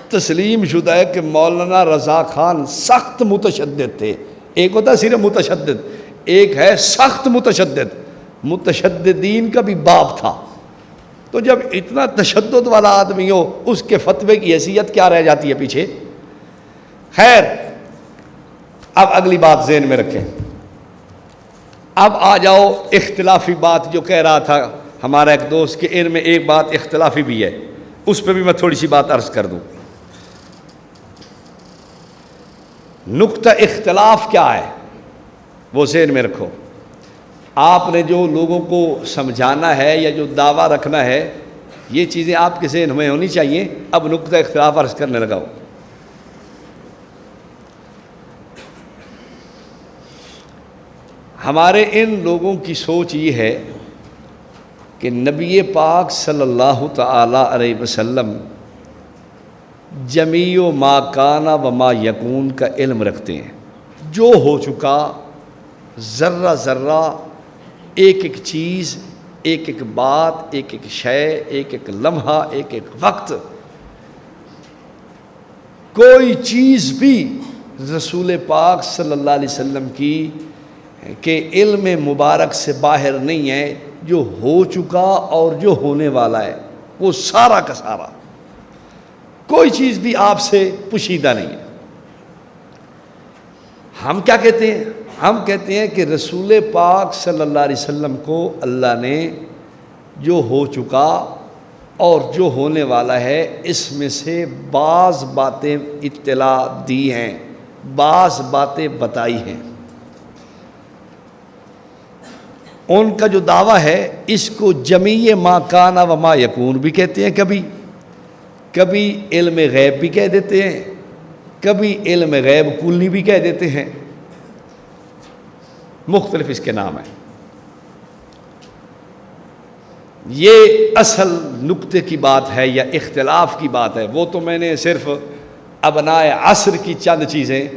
تسلیم شدہ ہے کہ مولانا رضا خان سخت متشدد تھے۔ ایک ہوتا ہے صرف متشدد، ایک ہے سخت متشدد، متشددین کا بھی باپ تھا۔ تو جب اتنا تشدد والا آدمی ہو، اس کے فتوے کی حیثیت کیا رہ جاتی ہے پیچھے؟ خیر، اب اگلی بات ذہن میں رکھیں۔ اب آ جاؤ اختلافی بات جو کہہ رہا تھا ہمارا ایک دوست کہ ان میں ایک بات اختلافی بھی ہے، اس پہ بھی میں تھوڑی سی بات عرض کر دوں۔ نقطہ اختلاف کیا ہے وہ ذہن میں رکھو۔ آپ نے جو لوگوں کو سمجھانا ہے یا جو دعویٰ رکھنا ہے، یہ چیزیں آپ کے ذہن میں ہونی چاہیے۔ اب نقطہ اختلاف عرض کرنے لگا ہوں۔ ہمارے ان لوگوں کی سوچ یہ ہے کہ نبی پاک صلی اللہ تعالی علیہ وسلم جمیع ما کان و ما یکون کا علم رکھتے ہیں، جو ہو چکا ذرہ ذرہ، ایک ایک چیز، ایک ایک بات، ایک ایک شے، ایک ایک لمحہ، ایک ایک وقت، کوئی چیز بھی رسول پاک صلی اللہ علیہ وسلم کی کہ علم مبارک سے باہر نہیں ہے۔ جو ہو چکا اور جو ہونے والا ہے وہ سارا کا سارا، کوئی چیز بھی آپ سے پوشیدہ نہیں ہے۔ ہم کیا کہتے ہیں؟ ہم کہتے ہیں کہ رسول پاک صلی اللہ علیہ وسلم کو اللہ نے جو ہو چکا اور جو ہونے والا ہے اس میں سے بعض باتیں اطلاع دی ہیں، بعض باتیں بتائی ہیں۔ ان کا جو دعویٰ ہے اس کو جمیع ما کان و ما یکون بھی کہتے ہیں، کبھی علم غیب بھی کہہ دیتے ہیں، کبھی علم غیب کلی بھی کہہ دیتے ہیں۔ مختلف اس کے نام ہیں۔ یہ اصل نقطے کی بات ہے یا اختلاف کی بات ہے، وہ تو میں نے صرف ابنائے عصر کی چند چیزیں،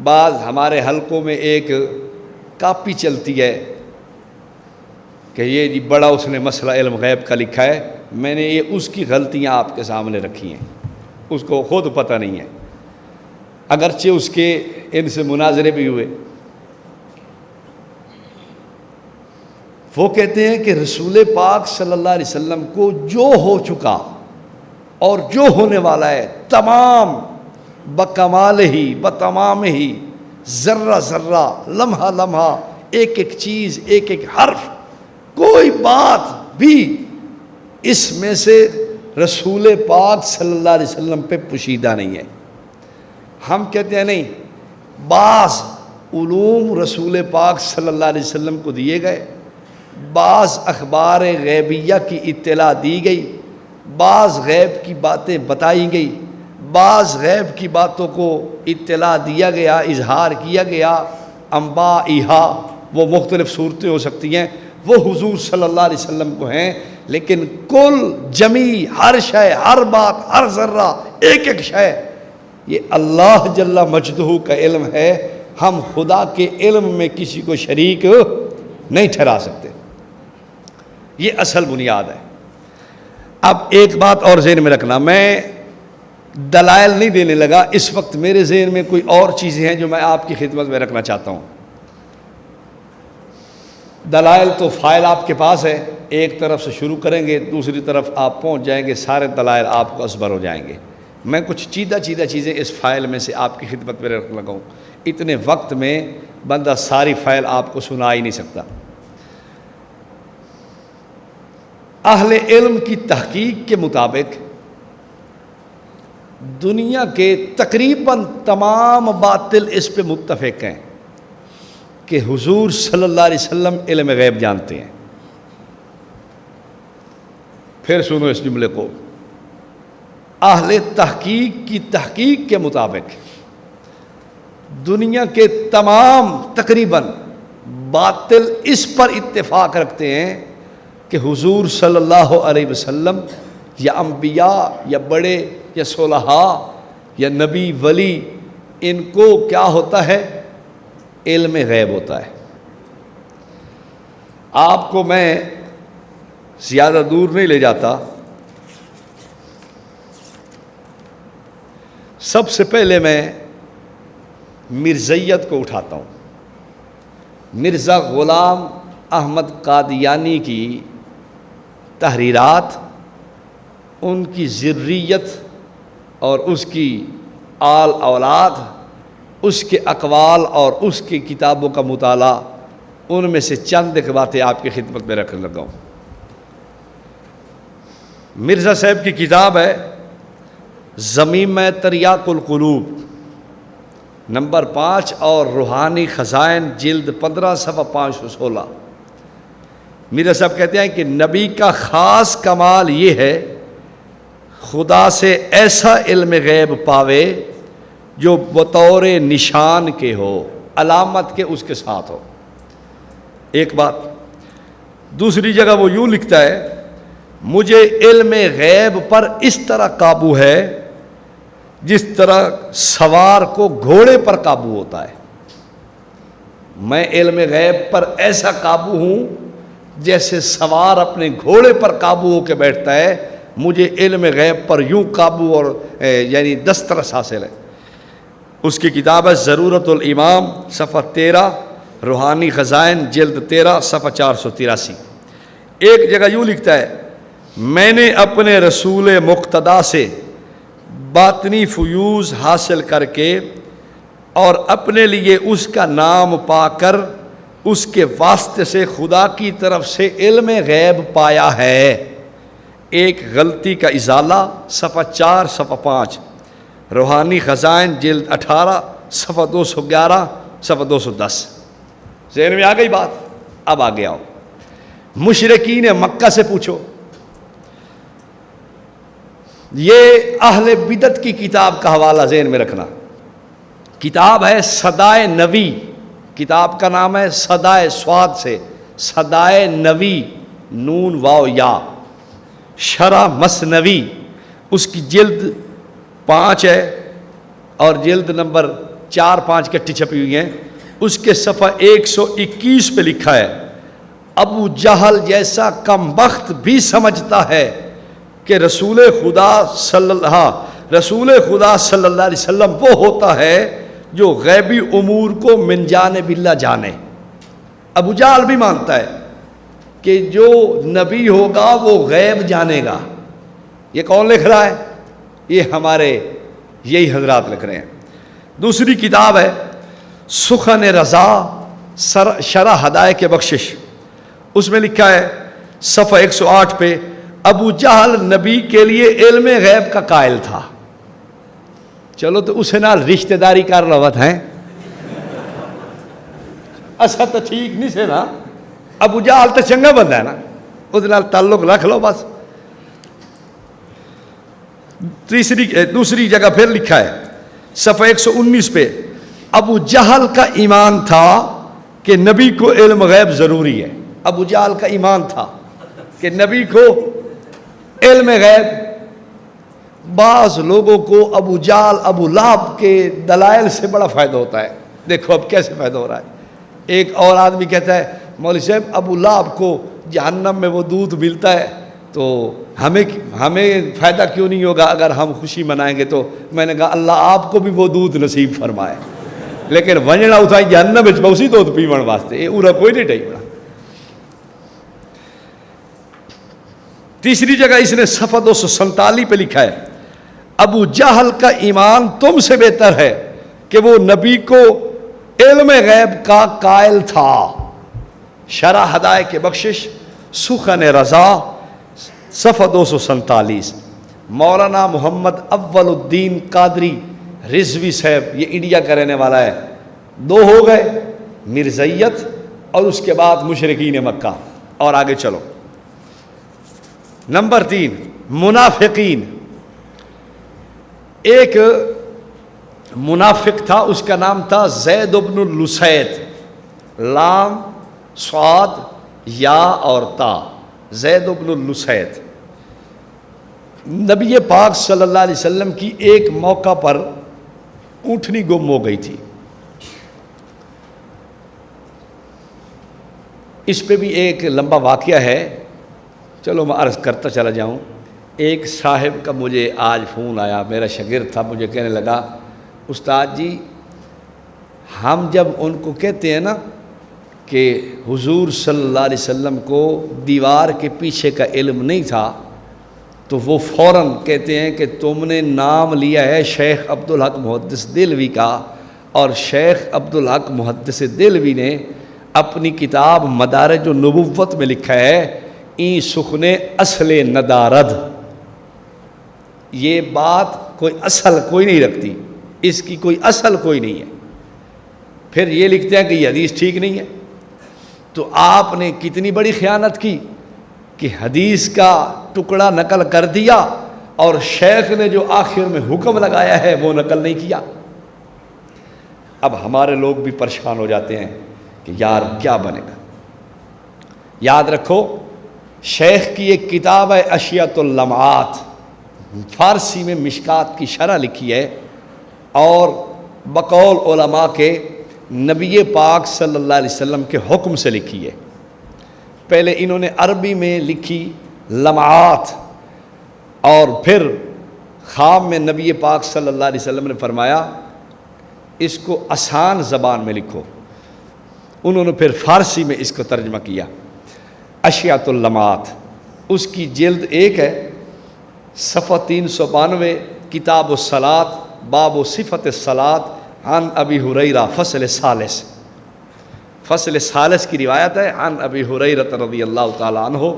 بعض ہمارے حلقوں میں ایک کاپی چلتی ہے کہ یہ جی بڑا اس نے مسئلہ علم غیب کا لکھا ہے، میں نے یہ اس کی غلطیاں آپ کے سامنے رکھی ہیں، اس کو خود پتہ نہیں ہے، اگرچہ اس کے ان سے مناظرے بھی ہوئے۔ وہ کہتے ہیں کہ رسول پاک صلی اللہ علیہ وسلم کو جو ہو چکا اور جو ہونے والا ہے تمام بکمال ہی بتمام ہی، ذرہ ذرہ، لمحہ لمحہ، ایک ایک چیز، ایک ایک حرف، کوئی بات بھی اس میں سے رسول پاک صلی اللہ علیہ وسلم پہ پوشیدہ نہیں ہے۔ ہم کہتے ہیں نہیں، بعض علوم رسول پاک صلی اللہ علیہ وسلم کو دیے گئے، بعض اخبار غیبیہ کی اطلاع دی گئی، بعض غیب کی باتیں بتائی گئی، بعض غیب کی باتوں کو اطلاع دیا گیا، اظہار کیا گیا، انباء ایہا، وہ مختلف صورتیں ہو سکتی ہیں، وہ حضور صلی اللہ علیہ وسلم کو ہیں، لیکن کل جمی، ہر شے، ہر بات، ہر ذرہ، ایک ایک شے، یہ اللہ جل مجدہ کا علم ہے۔ ہم خدا کے علم میں کسی کو شریک نہیں ٹھہرا سکتے، یہ اصل بنیاد ہے۔ اب ایک بات اور ذہن میں رکھنا، میں دلائل نہیں دینے لگا، اس وقت میرے ذہن میں کوئی اور چیزیں ہیں جو میں آپ کی خدمت میں رکھنا چاہتا ہوں۔ دلائل تو فائل آپ کے پاس ہے، ایک طرف سے شروع کریں گے، دوسری طرف آپ پہنچ جائیں گے، سارے دلائل آپ کو ازبر ہو جائیں گے۔ میں کچھ چیدہ چیزیں اس فائل میں سے آپ کی خدمت میں رکھ لگا ہوں، اتنے وقت میں بندہ ساری فائل آپ کو سنا ہی نہیں سکتا۔ اہل علم کی تحقیق کے مطابق دنیا کے تقریباً تمام باطل اس پہ متفق ہیں کہ حضور صلی اللہ علیہ وسلم علم غیب جانتے ہیں۔ پھر سنو اس جملے کو، اہل تحقیق کی تحقیق کے مطابق دنیا کے تمام تقریباً باطل اس پر اتفاق رکھتے ہیں کہ حضور صلی اللہ علیہ وسلم یا انبیاء یا بڑے یا صلحاء یا نبی ولی، ان کو کیا ہوتا ہے؟ علم غیب ہوتا ہے۔ آپ کو میں زیادہ دور نہیں لے جاتا، سب سے پہلے میں مرزائیت کو اٹھاتا ہوں۔ مرزا غلام احمد قادیانی کی تحریرات، ان کی ذریت اور اس کی آل اولاد، اس کے اقوال اور اس کی کتابوں کا مطالعہ، ان میں سے چند ایک باتیں آپ کی خدمت میں رکھنے لگا ہوں۔ مرزا صاحب کی کتاب ہے ضمیمہ تریاق القلوب نمبر 5 اور روحانی خزائن جلد 15 صفحہ 516۔ مرزا صاحب کہتے ہیں کہ نبی کا خاص کمال یہ ہے خدا سے ایسا علم غیب پاوے جو بطور نشان کے ہو، علامت کے اس کے ساتھ ہو۔ ایک بات، دوسری جگہ وہ یوں لکھتا ہے، مجھے علم غیب پر اس طرح قابو ہے جس طرح سوار کو گھوڑے پر قابو ہوتا ہے۔ میں علم غیب پر ایسا قابو ہوں جیسے سوار اپنے گھوڑے پر قابو ہو کے بیٹھتا ہے، مجھے علم غیب پر یوں قابو اور یعنی دسترس حاصل ہے۔ اس کی کتاب ہے ضرورت الامام صفحہ 13، روحانی خزائن جلد 13 صفحہ 483۔ ایک جگہ یوں لکھتا ہے، میں نے اپنے رسول مقتدی سے باطنی فیوز حاصل کر کے اور اپنے لیے اس کا نام پا کر اس کے واسطے سے خدا کی طرف سے علم غیب پایا ہے۔ ایک غلطی کا ازالہ صفحہ 4 صفحہ 5، روحانی خزائن جلد 18 صفحہ 211 صفحہ 210۔ ذہن میں آ گئی بات؟ اب آگے آؤ، مشرکین مکہ سے پوچھو۔ یہ اہل بدعت کی کتاب کا حوالہ ذہن میں رکھنا، کتاب ہے صدائے نبی کتاب کا نام ہے صدائے سواد سے صدائے نوی نون واو یا شرح مثنوی، اس کی جلد 5 ہے اور جلد نمبر 4-5 کٹی چھپی ہوئی ہیں. اس کے صفحہ 121 پہ لکھا ہے ابو جہل جیسا کم بخت بھی سمجھتا ہے کہ رسول خدا صلی اللہ علیہ وسلم وہ ہوتا ہے جو غیبی امور کو من جانب اللہ جانے. ابو جہل بھی مانتا ہے کہ جو نبی ہوگا وہ غیب جانے گا. یہ کون لکھ رہا ہے؟ یہ ہمارے یہی حضرات لکھ رہے ہیں. دوسری کتاب ہے سخن رضا شرح ہدایت کے بخشش. اس میں لکھا ہے صفحہ 108 پہ ابو جہل نبی کے لیے علم غیب کا قائل تھا. چلو تو اسے نال رشتہ داری کر لوت ہیں اچھا تو ٹھیک نہیں سے نا. ابو جہل تو چنگا بندہ ہے نا، اس نال تعلق رکھ لو بس. دوسری جگہ پھر لکھا ہے صفحہ 119 پہ ابو جہل کا ایمان تھا کہ نبی کو علم غیب ضروری ہے. ابو جہل کا ایمان تھا کہ نبی کو علم غیب. بعض لوگوں کو ابو جہل ابو لہب کے دلائل سے بڑا فائدہ ہوتا ہے. دیکھو اب کیسے فائدہ ہو رہا ہے. ایک اور آدمی کہتا ہے مولوی صاحب ابو لہب کو جہنم میں وہ دودھ ملتا ہے تو ہمیں فائدہ کیوں نہیں ہوگا اگر ہم خوشی منائیں گے. تو میں نے کہا اللہ آپ کو بھی وہ دودھ نصیب فرمائے، لیکن ونجنا اتھائی جہنم میں اسی دودھ پیون واسطے یہ اورا کوئی نہیں ٹائم. تیسری جگہ اس نے صفحہ 247 پہ لکھا ہے ابو جہل کا ایمان تم سے بہتر ہے کہ وہ نبی کو علم غیب کا قائل تھا. شرح ہدایت کے بخشش سخن رضا صفحہ 247. مولانا محمد اول الدین قادری رضوی صاحب یہ انڈیا کا رہنے والا ہے. 2 ہو گئے مرزیت اور اس کے بعد مشرکین مکہ. اور آگے چلو نمبر 3 منافقین. ایک منافق تھا اس کا نام تھا زید بن اللسید، لام صاد یا اور تا، زید بن اللسید. نبی پاک صلی اللہ علیہ وسلم کی ایک موقع پر اونٹنی گم ہو گئی تھی. اس پہ بھی ایک لمبا واقعہ ہے، چلو میں عرض کرتا چلا جاؤں. ایک صاحب کا مجھے آج فون آیا، میرا شاگرد تھا، مجھے کہنے لگا استاد جی ہم جب ان کو کہتے ہیں نا کہ حضور صلی اللہ علیہ وسلم کو دیوار کے پیچھے کا علم نہیں تھا تو وہ فوراً کہتے ہیں کہ تم نے نام لیا ہے شیخ عبدالحق محدث دہلوی کا، اور شیخ عبدالحق محدث دہلوی نے اپنی کتاب مدارج النبوت میں لکھا ہے این سخن اصل ندارد. یہ بات کوئی اصل کوئی نہیں رکھتی، اس کی کوئی اصل کوئی نہیں ہے. پھر یہ لکھتے ہیں کہ یہ حدیث ٹھیک نہیں ہے. تو آپ نے کتنی بڑی خیانت کی کہ حدیث کا ٹکڑا نقل کر دیا اور شیخ نے جو آخر میں حکم لگایا ہے وہ نقل نہیں کیا. اب ہمارے لوگ بھی پریشان ہو جاتے ہیں کہ یار کیا بنے گا. یاد رکھو شیخ کی ایک کتاب ہے اشیاۃ اللمعات، فارسی میں مشکات کی شرح لکھی ہے اور بقول علماء کے نبی پاک صلی اللہ علیہ وسلم کے حکم سے لکھی ہے. پہلے انہوں نے عربی میں لکھی لمعات اور پھر خام میں نبی پاک صلی اللہ علیہ وسلم نے فرمایا اس کو آسان زبان میں لکھو. انہوں نے پھر فارسی میں اس کو ترجمہ کیا اشیاۃ اللمعات. اس کی جلد 1 ہے، صفحہ 392، کتاب الصلاۃ باب صفت الصلاۃ عن ابی ہریرہ فصل ثالث کی روایت ہے عن ابی ہریرہ رضی اللہ تعالی عنہ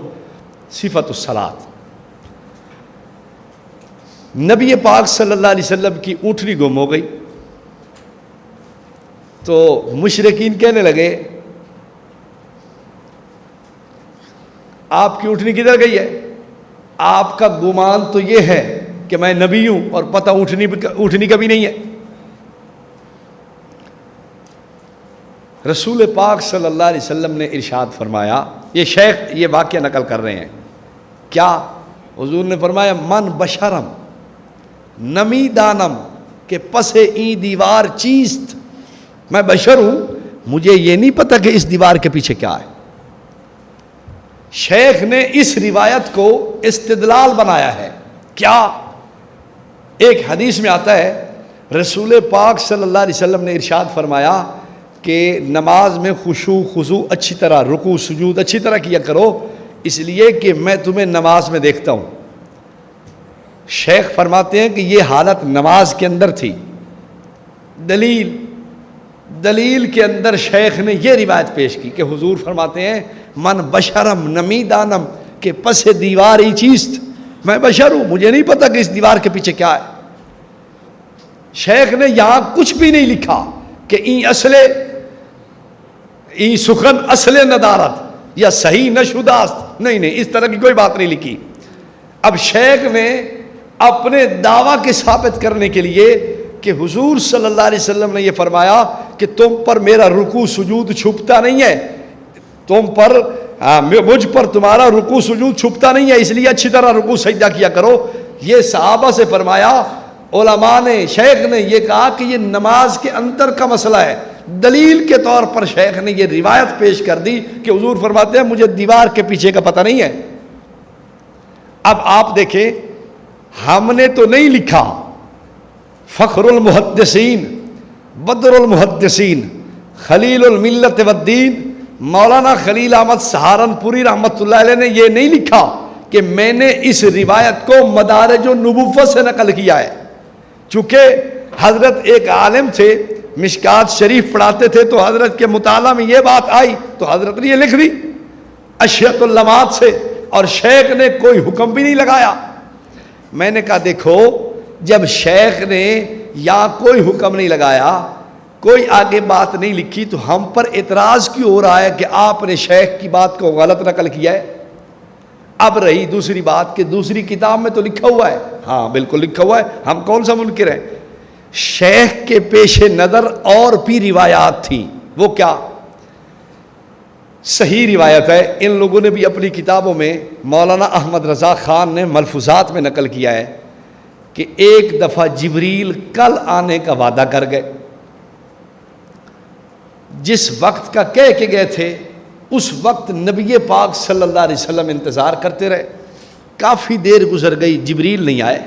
صفت الصلاۃ. نبی پاک صلی اللہ علیہ وسلم کی اونٹنی گم ہو گئی تو مشرکین کہنے لگے آپ کی اونٹنی کدھر گئی ہے؟ آپ کا گمان تو یہ ہے کہ میں نبی ہوں اور پتہ اونٹنی کا بھی نہیں ہے. رسول پاک صلی اللہ علیہ وسلم نے ارشاد فرمایا، یہ شیخ یہ واقعہ نقل کر رہے ہیں، کیا حضور نے فرمایا من بشرم نمی دانم کہ پس این دیوار چیست، میں بشر ہوں، مجھے یہ نہیں پتا کہ اس دیوار کے پیچھے کیا ہے۔ شیخ نے اس روایت کو استدلال بنایا ہے، کیا؟ ایک حدیث میں آتا ہے رسول پاک صلی اللہ علیہ وسلم نے ارشاد فرمایا کہ نماز میں خشوع خضوع اچھی طرح، رکوع سجود اچھی طرح کیا کرو، اس لیے کہ میں تمہیں نماز میں دیکھتا ہوں۔ شیخ فرماتے ہیں کہ یہ حالت نماز کے اندر تھی۔ دلیل کے اندر شیخ نے یہ روایت پیش کی کہ حضور فرماتے ہیں من بشرم نمی دانم کہ پس دیوار ہی چیست، میں بشر ہوں، مجھے نہیں پتا کہ اس دیوار کے پیچھے کیا ہے۔ شیخ نے یہاں کچھ بھی نہیں لکھا کہ این سخن اصل ندارت یا صحیح نشداست، نہیں، اس طرح کی کوئی بات نہیں لکھی۔ اب شیخ نے اپنے دعویٰ کے ثابت کرنے کے لیے کہ حضور صلی اللہ علیہ وسلم نے یہ فرمایا کہ تم پر میرا رکوع سجود چھپتا نہیں ہے، مجھ پر تمہارا رکوع سجود چھپتا نہیں ہے، اس لیے اچھی طرح رکوع سجدہ کیا کرو۔ یہ صحابہ سے فرمایا، علماء نے، شیخ نے یہ کہا کہ یہ نماز کے اندر کا مسئلہ ہے۔ دلیل کے طور پر شیخ نے یہ روایت پیش کر دی کہ حضور فرماتے ہیں مجھے دیوار کے پیچھے کا پتہ نہیں ہے۔ اب آپ دیکھیں، ہم نے تو نہیں لکھا، فخر المحدثین، بدر المحدثین، خلیل الملت والدین مولانا خلیل احمد سہارنپوری رحمۃ اللہ علیہ نے یہ نہیں لکھا کہ میں نے اس روایت کو مدارج النبوت سے نقل کیا ہے۔ چونکہ حضرت ایک عالم تھے، مشکات شریف پڑھاتے تھے، تو حضرت کے مطالعہ میں یہ بات آئی تو حضرت نے یہ لکھ دی اشیت اللمات سے، اور شیخ نے کوئی حکم بھی نہیں لگایا۔ میں نے کہا دیکھو، جب شیخ نے یا کوئی حکم نہیں لگایا، کوئی آگے بات نہیں لکھی، تو ہم پر اعتراض کیوں ہو رہا ہے کہ آپ نے شیخ کی بات کو غلط نقل کیا ہے؟ اب رہی دوسری بات کہ دوسری کتاب میں تو لکھا ہوا ہے، ہاں بالکل لکھا ہوا ہے، ہم کون سا منکر ہیں۔ شیخ کے پیش نظر اور بھی روایات تھیں، وہ کیا؟ صحیح روایت ہے، ان لوگوں نے بھی اپنی کتابوں میں، مولانا احمد رضا خان نے ملفوظات میں نقل کیا ہے کہ ایک دفعہ جبریل کل آنے کا وعدہ کر گئے، جس وقت کا کہہ کے گئے تھے اس وقت نبی پاک صلی اللہ علیہ وسلم انتظار کرتے رہے، کافی دیر گزر گئی، جبریل نہیں آئے۔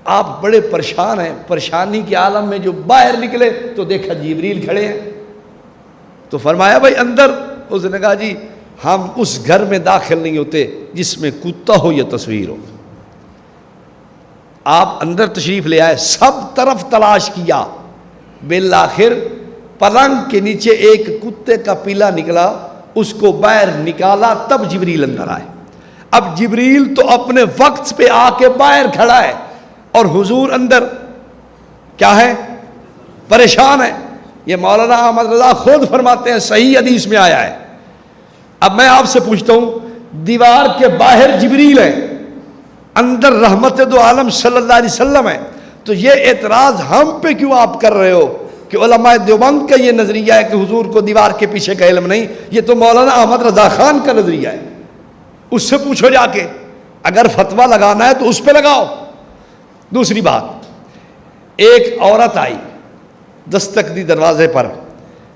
آپ بڑے پریشان ہیں، پریشانی کے عالم میں جو باہر نکلے تو دیکھا جبریل کھڑے ہیں، تو فرمایا بھائی اندر۔ اس نے کہا جی ہم اس گھر میں داخل نہیں ہوتے جس میں کتا ہو یا تصویر ہو۔ آپ اندر تشریف لے آئے، سب طرف تلاش کیا، بالآخر پلنگ کے نیچے ایک کتے کا پیلا نکلا، اس کو باہر نکالا، تب جبریل اندر آئے۔ اب جبریل تو اپنے وقت پہ آ کے باہر کھڑا ہے اور حضور اندر کیا ہے؟ پریشان ہے۔ یہ مولانا احمد رضا خود فرماتے ہیں، صحیح حدیث میں آیا ہے۔ اب میں آپ سے پوچھتا ہوں، دیوار کے باہر جبریل ہے، اندر رحمت دو عالم صلی اللہ علیہ وسلم ہے، تو یہ اعتراض ہم پہ کیوں آپ کر رہے ہو کہ علماء دیوبند کا یہ نظریہ ہے کہ حضور کو دیوار کے پیچھے کا علم نہیں؟ یہ تو مولانا احمد رضا خان کا نظریہ ہے، اس سے پوچھو جا کے، اگر فتویٰ لگانا ہے تو اس پہ لگاؤ۔ دوسری بات، ایک عورت آئی، دستک دی دروازے پر،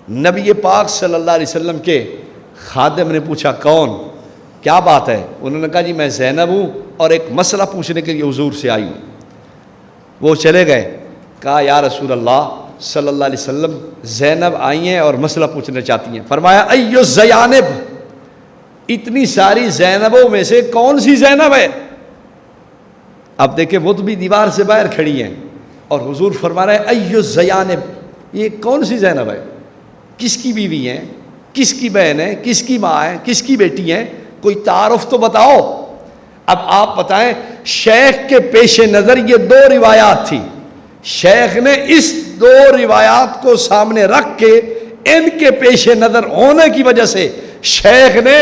نبی پاک صلی اللہ علیہ وسلم کے خادم نے پوچھا کون، کیا بات ہے؟ انہوں نے کہا جی میں زینب ہوں اور ایک مسئلہ پوچھنے کے لیے حضور سے آئی ہوں۔ وہ چلے گئے، کہا یا رسول اللہ صلی اللہ علیہ وسلم زینب آئی ہیں اور مسئلہ پوچھنا چاہتی ہیں۔ فرمایا ایو زینب، اتنی ساری زینبوں میں سے کون سی زینب ہے؟ اب دیکھیں وہ تو بھی دیوار سے باہر کھڑی ہیں اور حضور فرما رہے ہیں ایو زینب، یہ کون سی زینب ہے؟ کس کی بیوی ہیں، کس کی بہن ہے، کس کی ماں ہے، کس کی بیٹی ہیں؟ کوئی تعارف تو بتاؤ۔ اب آپ بتائیں، شیخ کے پیش نظر یہ دو روایات تھی، شیخ نے اس دو روایات کو سامنے رکھ کے ان کے پیش نظر ہونے کی وجہ سے شیخ نے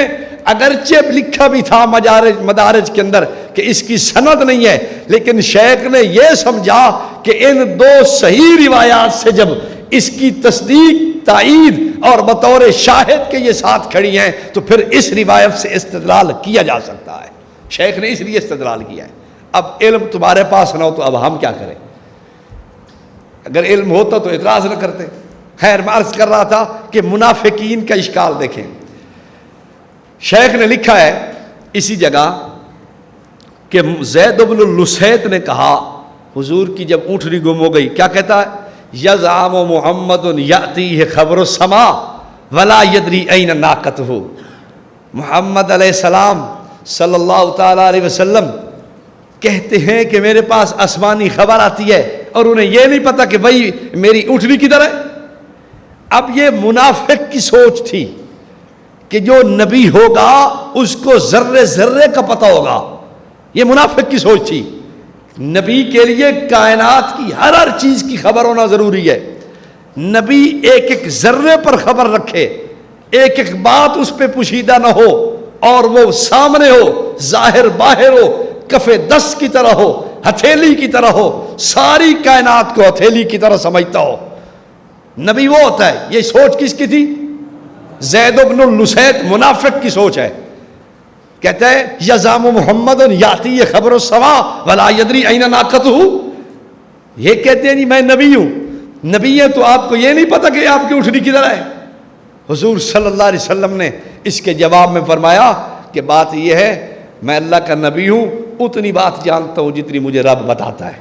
اگرچہ لکھا بھی تھا مدارج کے اندر کہ اس کی سند نہیں ہے، لیکن شیخ نے یہ سمجھا کہ ان دو صحیح روایات سے جب اس کی تصدیق تائید اور بطور شاہد کے یہ ساتھ کھڑی ہیں، تو پھر اس روایت سے استدلال کیا جا سکتا ہے۔ شیخ نے اس لیے استدلال کیا ہے۔ اب علم تمہارے پاس نہ ہو تو اب ہم کیا کریں؟ اگر علم ہوتا تو اعتراض نہ کرتے۔ خیر، میں عرض کر رہا تھا کہ منافقین کا اشکال دیکھیں۔ شیخ نے لکھا ہے اسی جگہ کہ زید بن اللسیت نے کہا حضور کی جب اونٹنی گم ہو گئی، کیا کہتا ہے؟ یزعم محمد یأتیہ خبر السماء ولا یدری این ناقتہ۔ محمد علیہ السلام صلی اللہ تعالیٰ علیہ وسلم کہتے ہیں کہ میرے پاس آسمانی خبر آتی ہے اور انہیں یہ نہیں پتا کہ بھائی میری اونٹنی کدھر ہے۔ اب یہ منافق کی سوچ تھی کہ جو نبی ہوگا اس کو ذرے ذرے کا پتہ ہوگا، یہ منافق کی سوچ تھی۔ نبی کے لیے کائنات کی ہر چیز کی خبر ہونا ضروری ہے۔ نبی ایک ایک ذرے پر خبر رکھے، ایک ایک بات اس پہ پوشیدہ نہ ہو اور وہ سامنے ہو، ظاہر باہر ہو، کف دست کی طرح ہو، ہتھیلی کی طرح ہو، ساری کائنات کو ہتھیلی کی طرح سمجھتا ہو، نبی وہ ہوتا ہے۔ یہ سوچ کس کی تھی؟ زید بن اللسیت منافق کی سوچ ہے۔ کہتا ہے یزعم محمد یاتی خبر السماء ولا یدری این ناقتہ۔ یہ کہتے ہیں نہیں میں نبی ہوں، نبی ہے تو آپ کو یہ نہیں پتا کہ آپ کی اونٹنی کدھر ہے۔ حضور صلی اللہ علیہ وسلم نے اس کے جواب میں فرمایا کہ بات یہ ہے میں اللہ کا نبی ہوں، اتنی بات جانتا ہوں جتنی مجھے رب بتاتا ہے،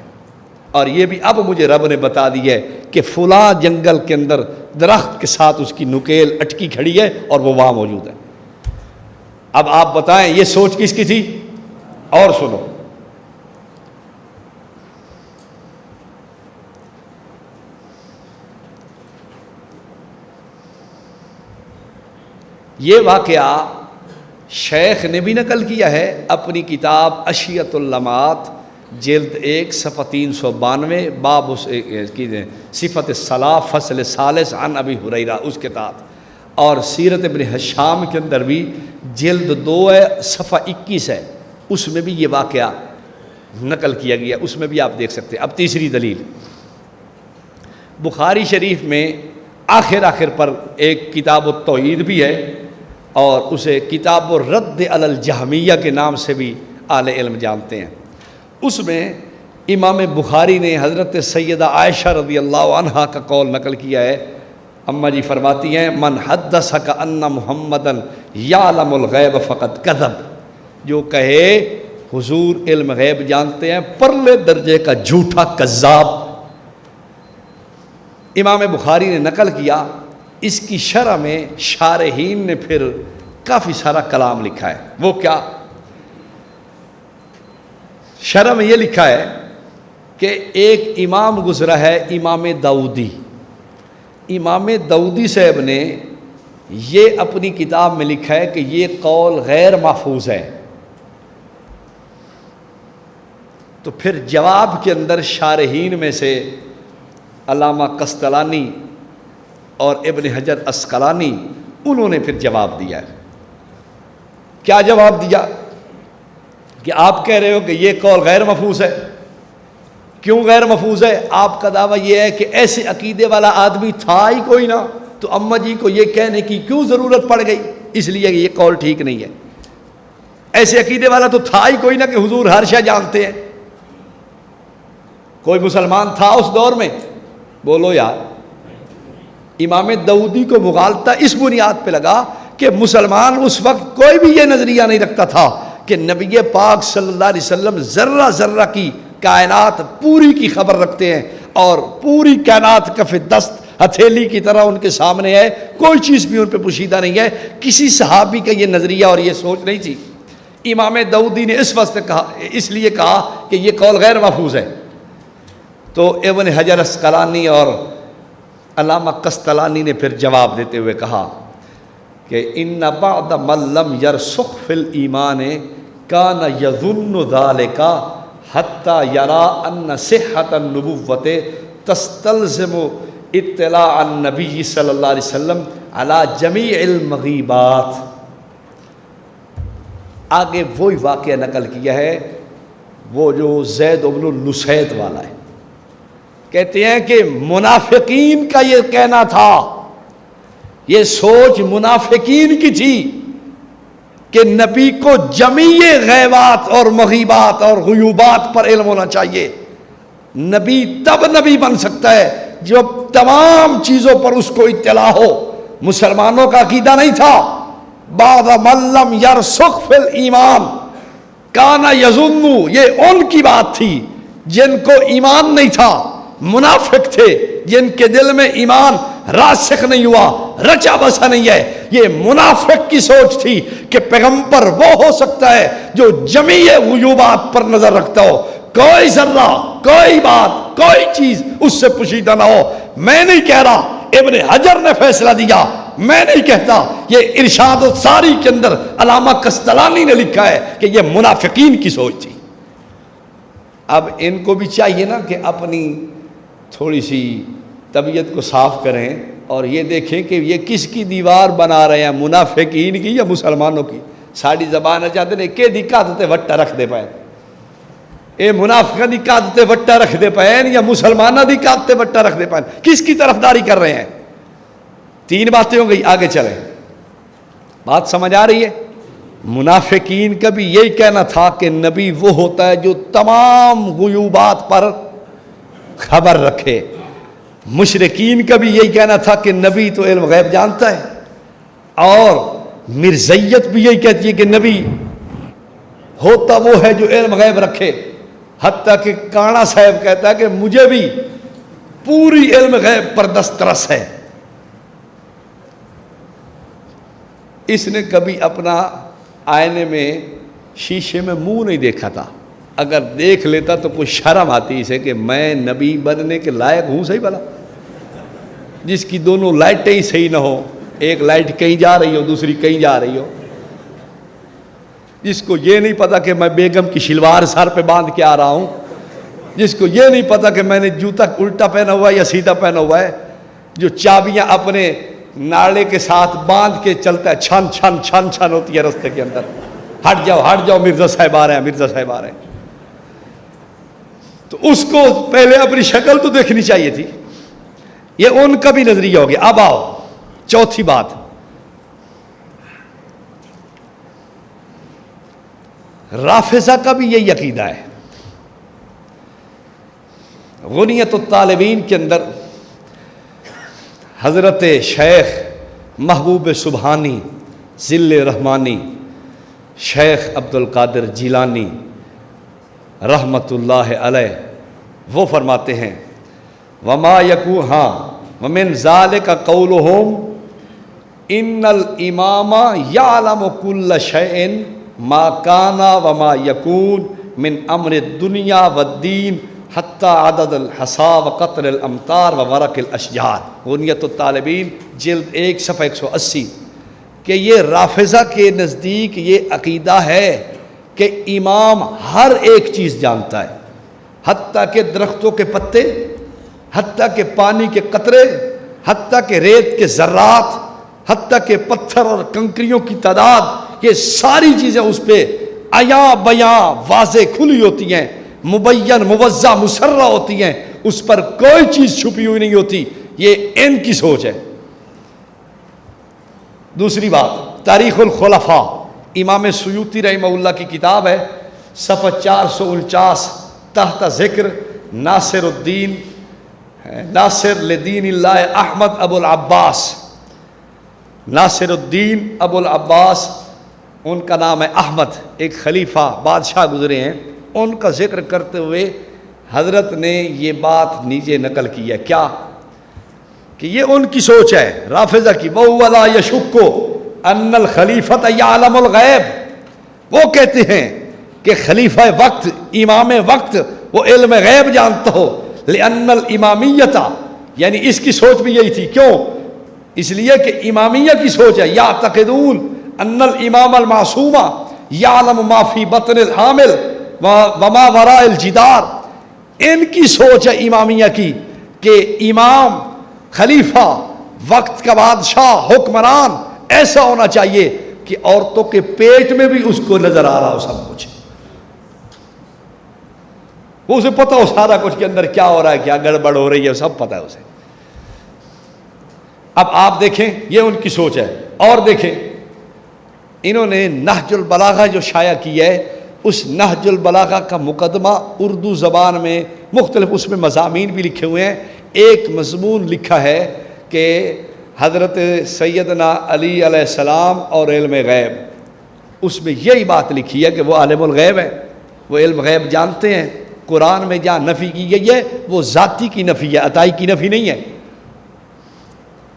اور یہ بھی اب مجھے رب نے بتا دی ہے کہ فلاں جنگل کے اندر درخت کے ساتھ اس کی نکیل اٹکی کھڑی ہے اور وہ وہاں موجود ہے۔ اب آپ بتائیں یہ سوچ کس کی تھی؟ اور سنو، یہ واقعہ شیخ نے بھی نقل کیا ہے اپنی کتاب اشیۃ اللمعات جلد 1 صفحہ 392 باب صفت الصلاۃ فصل ثالث عن ابی ہریرہ اس کے تحت، اور سیرت ابن ہشام کے اندر بھی جلد 2 ہے صفحہ 21 ہے، اس میں بھی یہ واقعہ نقل کیا گیا، اس میں بھی آپ دیکھ سکتے ہیں۔ اب تیسری دلیل، بخاری شریف میں آخر پر ایک کتاب التوحید بھی ہے اور اسے کتاب الرد علی الجہمیہ کے نام سے بھی اہل علم جانتے ہیں۔ اس میں امام بخاری نے حضرت سیدہ عائشہ رضی اللہ عنہا کا قول نقل کیا ہے۔ اماں جی فرماتی ہیں من حدثک ان محمدً یعلم الغیب فقد کذب، جو کہے حضور علم غیب جانتے ہیں پرلے درجے کا جھوٹا کذاب۔ امام بخاری نے نقل کیا، اس کی شرح میں شارحین نے پھر کافی سارا کلام لکھا ہے۔ وہ کیا؟ شرح میں یہ لکھا ہے کہ ایک امام گزرا ہے امام داؤدی، امام داؤدی صاحب نے یہ اپنی کتاب میں لکھا ہے کہ یہ قول غیر محفوظ ہے۔ تو پھر جواب کے اندر شارحین میں سے علامہ قسطلانی اور ابن حجر عسقلانی انہوں نے پھر جواب دیا ہے۔ کیا جواب دیا؟ کہ آپ کہہ رہے ہو کہ یہ قول غیر محفوظ ہے۔ کیوں غیر محفوظ ہے؟ آپ کا دعویٰ یہ ہے کہ ایسے عقیدے والا آدمی تھا ہی کوئی نہ، تو اماں جی کو یہ کہنے کی کیوں ضرورت پڑ گئی؟ اس لیے یہ قول ٹھیک نہیں ہے۔ ایسے عقیدے والا تو تھا ہی کوئی نہ کہ حضور ہر شے جانتے ہیں۔ کوئی مسلمان تھا اس دور میں؟ بولو یار۔ امام داؤدی کو مغالطہ اس بنیاد پہ لگا کہ مسلمان اس وقت کوئی بھی یہ نظریہ نہیں رکھتا تھا کہ نبی پاک صلی اللہ علیہ وسلم ذرہ ذرہ کی کائنات پوری کی خبر رکھتے ہیں اور پوری کائنات کف دست ہتھیلی کی طرح ان کے سامنے ہے، کوئی چیز بھی ان پہ پوشیدہ نہیں ہے۔ کسی صحابی کا یہ نظریہ اور یہ سوچ نہیں تھی۔ امام داؤدی نے اس لیے کہا کہ یہ قول غیر محفوظ ہے۔ تو ابن حجر عسقلانی اور علامہ قسطلانی نے پھر جواب دیتے ہوئے کہا کہ ان بعد من لم یرسخ فی الایمان کان یظن ذلک حتی یرا ان صحت النبوۃ تستلزم اطلاع النبی صلی اللہ علیہ وسلم علی جمیع المغیبات۔ آگے وہی واقعہ نقل کیا ہے وہ جو زید بن اللسیت والا ہے۔ کہتے ہیں کہ منافقین کا یہ کہنا تھا یہ سوچ منافقین کی تھی کہ نبی کو جمیع غیبات اور مغیبات اور غیوبات پر علم ہونا چاہیے. نبی تب نبی بن سکتا ہے جب تمام چیزوں پر اس کو اطلاع ہو. مسلمانوں کا عقیدہ نہیں تھا بعد من لم یرسخ فی الایمان کان یظن، یہ ان کی بات تھی جن کو ایمان نہیں تھا، منافق تھے جن کے دل میں ایمان راسخ نہیں ہوا، رچا بسا نہیں ہے. یہ منافق کی سوچ تھی کہ پیغمبر وہ ہو سکتا ہے جو جمیع غیوبات پر نظر رکھتا ہو، کوئی ذرہ، کوئی بات، کوئی چیز اس سے پوشیدہ نہ ہو. میں نہیں کہہ رہا، ابن حجر نے فیصلہ دیا، میں نہیں کہتا. یہ ارشاد الساری کے اندر علامہ قسطلانی نے لکھا ہے کہ یہ منافقین کی سوچ تھی. اب ان کو بھی چاہیے نا کہ اپنی تھوڑی سی طبیعت کو صاف کریں اور یہ دیکھیں کہ یہ کس کی دیوار بنا رہے ہیں، منافقین کی یا مسلمانوں کی. ساری زبان چاہتے ہیں کہ دکھاتے وٹا رکھ دے پائے، اے منافقہ دکھاتے وٹا رکھ دے پائے یا مسلمانہ دکھاتے وٹا رکھ دے پائے، کس کی طرفداری کر رہے ہیں. 3 باتیں ہو گئی، آگے چلیں. بات سمجھ آ رہی ہے؟ منافقین کا بھی یہی کہنا تھا کہ نبی وہ ہوتا ہے جو تمام غیوبات پر خبر رکھے. مشرکین کا بھی یہی کہنا تھا کہ نبی تو علم غیب جانتا ہے، اور مرزیت بھی یہی کہتی ہے کہ نبی ہوتا وہ ہے جو علم غیب رکھے. حتیٰ کہ کانا صاحب کہتا ہے کہ مجھے بھی پوری علم غیب پر دسترس ہے. اس نے کبھی اپنا آئینے میں شیشے میں منہ نہیں دیکھا تھا. اگر دیکھ لیتا تو کوئی شرم آتی اسے کہ میں نبی بننے کے لائق ہوں. صحیح بلا جس کی دونوں لائٹیں ہی صحیح نہ ہو، ایک لائٹ کہیں جا رہی ہو دوسری کہیں جا رہی ہو، جس کو یہ نہیں پتا کہ میں بیگم کی شلوار سر پہ باندھ کے آ رہا ہوں، جس کو یہ نہیں پتا کہ میں نے جوتا الٹا پہنا ہوا ہے یا سیدھا پہنا ہوا ہے، جو چابیاں اپنے ناڑے کے ساتھ باندھ کے چلتا ہے، چھن چھن چھن چھن ہوتی ہے رستے کے اندر، ہٹ جاؤ مرزا صاحب آ رہے ہیں، مرزا صاحب آ رہے ہیں. تو اس کو پہلے اپنی شکل تو دیکھنی چاہیے تھی. یہ ان کا بھی نظریہ ہو گیا. اب آؤ چوتھی بات، رافضہ کا بھی یہی عقیدہ ہے. غنیت الطالبین کے اندر حضرت شیخ محبوب سبحانی ذل رحمانی شیخ عبد القادر جیلانی رحمت اللہ علیہ وہ فرماتے ہیں وما یکو ہاں ومن ذالک قولہم ان الامام یعلم کل شیء ما کانا وما یکون من امر الدنیا والدین حتی عدد الحصا وقطر الامطار وورق الاشجار. غنیت الطالبین جلد 1 صفحہ 180. کہ یہ رافضہ کے نزدیک یہ عقیدہ ہے کہ امام ہر ایک چیز جانتا ہے، حتیٰ کہ درختوں کے پتے، حتیٰ کہ پانی کے قطرے، حتیٰ کہ ریت کے ذرات، حتیٰ کہ پتھر اور کنکریوں کی تعداد، یہ ساری چیزیں اس پہ عیاں بیاں واضح کھلی ہوتی ہیں، مبین موضح مسرہ ہوتی ہیں، اس پر کوئی چیز چھپی ہوئی نہیں ہوتی. یہ ان کی سوچ ہے. دوسری بات، تاریخ الخلفاء امام سیوطی رحمہ اللہ کی کتاب ہے، صفحہ 449 تحت ذکر ناصر الدین ناصر لدین اللہ احمد ابو العباس، ناصر الدین ابو العباس، ان کا نام ہے احمد، ایک خلیفہ بادشاہ گزرے ہیں. ان کا ذکر کرتے ہوئے حضرت نے یہ بات نیچے نقل کی ہے. کیا کہ یہ ان کی سوچ ہے رافضہ کی. وَهُوَ لَا يَشُكُّ أَنَّ الْخَلِيفَةَ يَعْلَمُ الْغَيْبَ، وہ کہتے ہیں کہ خلیفہ وقت، امام وقت وہ علم غیب جانتا ہو. لِأَنَّ الْإِمَامِيَّةَ، یعنی اس کی سوچ بھی یہی تھی. کیوں؟ اس لیے کہ امامیہ کی سوچ ہے يَعْتَقِدُونَ أَنَّ الْإِمَامَ الْمَعْصُومَ يَعْلَمُ مَا فِي بَطْنِ الْحَامِلِ وَمَا وَرَاءِ الْجِدَارِ. ان کی سوچ ہے امامیہ کی کہ امام خلیفہ وقت کا بادشاہ حکمران ایسا ہونا چاہیے کہ عورتوں کے پیٹ میں بھی اس کو نظر آ رہا ہو سب کچھ، وہ اسے پتہ ہو سارا کچھ کے اندر کیا ہو رہا ہے، کیا گڑبڑ ہو رہی ہے، سب پتہ ہے اسے. اب آپ دیکھیں یہ ان کی سوچ ہے. اور دیکھیں انہوں نے نہج البلاغہ جو شائع کی ہے، اس نہج البلاغہ کا مقدمہ اردو زبان میں مختلف اس میں مضامین بھی لکھے ہوئے ہیں. ایک مضمون لکھا ہے کہ حضرت سیدنا علی علیہ السلام اور علم غیب، اس میں یہی بات لکھی ہے کہ وہ عالم الغیب ہے، وہ علم غیب جانتے ہیں. قرآن میں جہاں نفی کی گئی ہے وہ ذاتی کی نفی ہے، عطائی کی نفی نہیں ہے.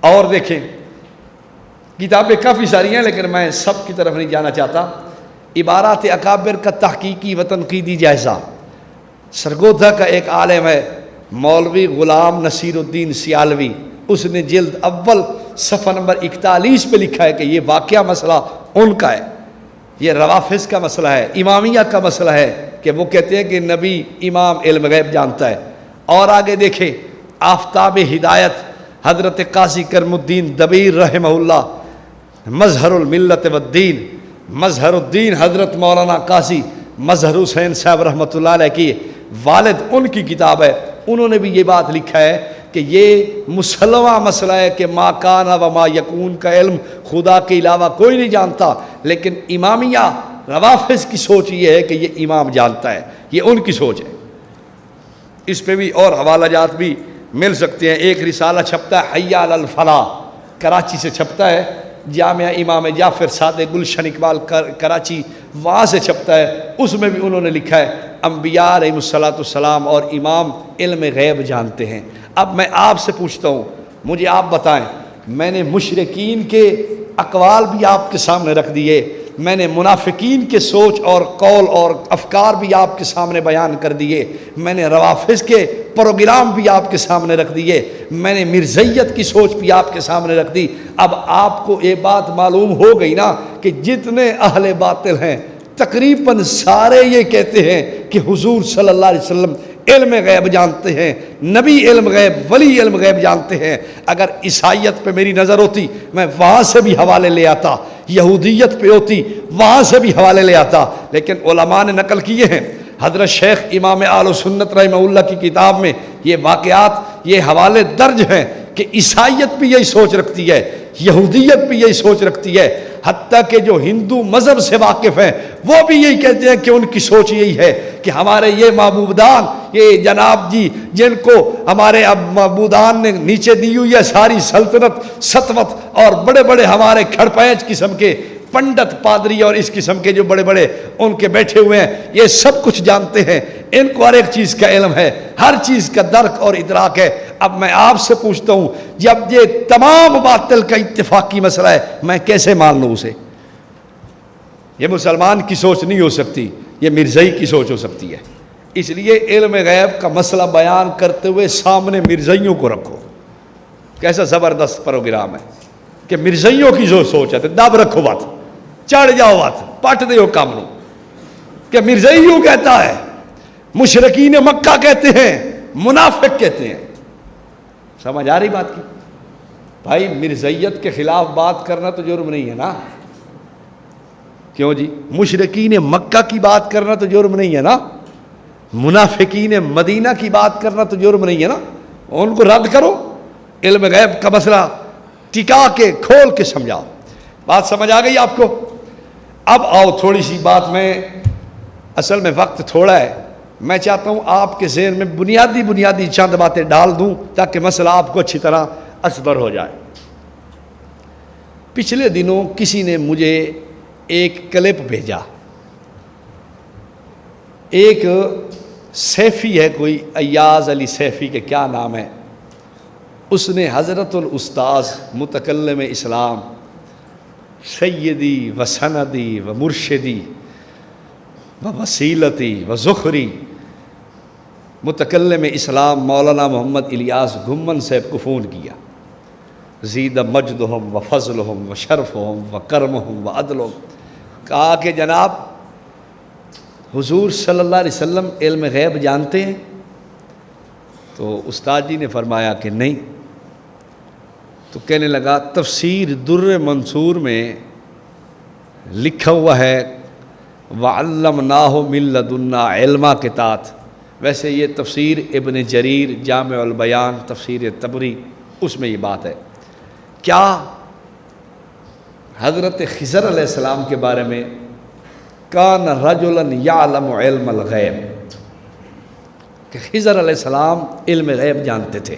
اور دیکھیں کتابیں کافی ساری ہیں لیکن میں سب کی طرف نہیں جانا چاہتا. عبارات اکابر کا تحقیقی و تنقیدی جائزہ، سرگودا کا ایک عالم ہے مولوی غلام نصیر الدین سیالوی، اس نے جلد اول صفحہ نمبر 41 پہ لکھا ہے کہ یہ واقعہ مسئلہ ان کا ہے، یہ روافظ کا مسئلہ ہے، امامیہ کا مسئلہ ہے کہ وہ کہتے ہیں کہ نبی امام علم غیب جانتا ہے. اور آگے دیکھیں آفتاب ہدایت حضرت قاضی کرم الدین دبیر رحمہ اللہ، مظہر الملت والدین، مظہر الدین حضرت مولانا قاضی مظہر حسین صاحب رحمۃ اللہ علیہ کی والد ان کی کتاب ہے. انہوں نے بھی یہ بات لکھا ہے کہ یہ مسلمہ مسئلہ ہے کہ ما کان و ما یکون کا علم خدا کے علاوہ کوئی نہیں جانتا، لیکن امامیہ روافظ کی سوچ یہ ہے کہ یہ امام جانتا ہے، یہ ان کی سوچ ہے. اس پہ بھی اور حوالہ جات بھی مل سکتے ہیں. ایک رسالہ چھپتا ہے حی علی الفلاح، کراچی سے چھپتا ہے، جامعہ امام جعفر صادق گلشن اقبال کراچی وہاں سے چھپتا ہے. اس میں بھی انہوں نے لکھا ہے انبیاء علیہ السلام اور امام علم غیب جانتے ہیں. اب میں آپ سے پوچھتا ہوں، مجھے آپ بتائیں، میں نے مشرکین کے اقوال بھی آپ کے سامنے رکھ دیے، میں نے منافقین کے سوچ اور قول اور افکار بھی آپ کے سامنے بیان کر دیے، میں نے روافظ کے پروگرام بھی آپ کے سامنے رکھ دیے، میں نے مرزیت کی سوچ بھی آپ کے سامنے رکھ دی. اب آپ کو یہ بات معلوم ہو گئی نا کہ جتنے اہل باطل ہیں تقریباً سارے یہ کہتے ہیں کہ حضور صلی اللہ علیہ وسلم علم غیب جانتے ہیں، نبی علم غیب، ولی علم غیب جانتے ہیں. اگر عیسائیت پہ میری نظر ہوتی میں وہاں سے بھی حوالے لے آتا، یہودیت پہ ہوتی وہاں سے بھی حوالے لے آتا، لیکن علماء نے نقل کیے ہیں. حضرت شیخ امام اہل سنت رحمہ اللہ کی کتاب میں یہ واقعات، یہ حوالے درج ہیں کہ عیسائیت بھی یہی سوچ رکھتی ہے، یہودیت بھی یہی سوچ رکھتی ہے، حتیٰ کہ جو ہندو مذہب سے واقف ہیں وہ بھی یہی کہتے ہیں کہ ان کی سوچ یہی ہے کہ ہمارے یہ معبودان، یہ جناب جی جن کو ہمارے اب معبودان نے نیچے دی ہوئی ہے ساری سلطنت سطوت، اور بڑے بڑے ہمارے کھڑ پینچ قسم کے پنڈت پادری اور اس قسم کے جو بڑے بڑے ان کے بیٹھے ہوئے ہیں، یہ سب کچھ جانتے ہیں، ان کو ہر ایک چیز کا علم ہے، ہر چیز کا درک اور ادراک ہے. اب میں آپ سے پوچھتا ہوں، جب یہ تمام باطل کا اتفاقی مسئلہ ہے میں کیسے مان لوں اسے؟ یہ مسلمان کی سوچ نہیں ہو سکتی، یہ مرزائی کی سوچ ہو سکتی ہے. اس لیے علم غیب کا مسئلہ بیان کرتے ہوئے سامنے مرزائیوں کو رکھو. کیسا زبردست پروگرام ہے کہ مرزائیوں کی جو سوچ ہے دب رکھو بات، چڑھ جاؤ بات، پٹ دیو کام نو کہ مرزائیوں کہتا ہے، مشرکین مکہ کہتے ہیں، منافق کہتے ہیں. سمجھ آ رہی بات کی؟ بھائی مرزائیت کے خلاف بات کرنا تو جرم نہیں ہے نا؟ کیوں جی؟ مشرکین مکہ کی بات کرنا تو جرم نہیں ہے نا؟ منافقین مدینہ کی بات کرنا تو جرم نہیں ہے نا؟ ان کو رد کرو، علم غیب کا مسئلہ ٹکا کے کھول کے سمجھاؤ. بات سمجھ آ گئی آپ کو؟ اب آؤ تھوڑی سی بات، میں اصل میں وقت تھوڑا ہے، میں چاہتا ہوں آپ کے ذہن میں بنیادی چند باتیں ڈال دوں تاکہ مسئلہ آپ کو اچھی طرح اثر ہو جائے. پچھلے دنوں کسی نے مجھے ایک کلپ بھیجا، ایک سیفی ہے کوئی، ایاز علی سیفی کے کیا نام ہے، اس نے حضرت الاستاذ متکلم اسلام سیدی و سندی و مرشدی و وسیلتی و ذخری متکلم اسلام مولانا محمد الیاس گھمن صاحب کو فون کیا. زید مجدہم و فضلہم و شرفہم و کرمہم و عدلہم، کہا کہ جناب حضور صلی اللہ علیہ وسلم علم غیب جانتے ہیں؟ تو استاد جی نے فرمایا کہ نہیں. تو کہنے لگا تفسیر در منصور میں لکھا ہوا ہے وَعَلَّمْنَاهُ مِن لَدُنَّا عِلْمًا کے تحت. ویسے یہ تفسیر ابن جریر جامع البیان تفسیر تبری اس میں یہ بات ہے کیا حضرت خضر علیہ السلام کے بارے میں کان رجلا یعلم علم الغیب، کہ خضر علیہ السلام علم غیب جانتے تھے.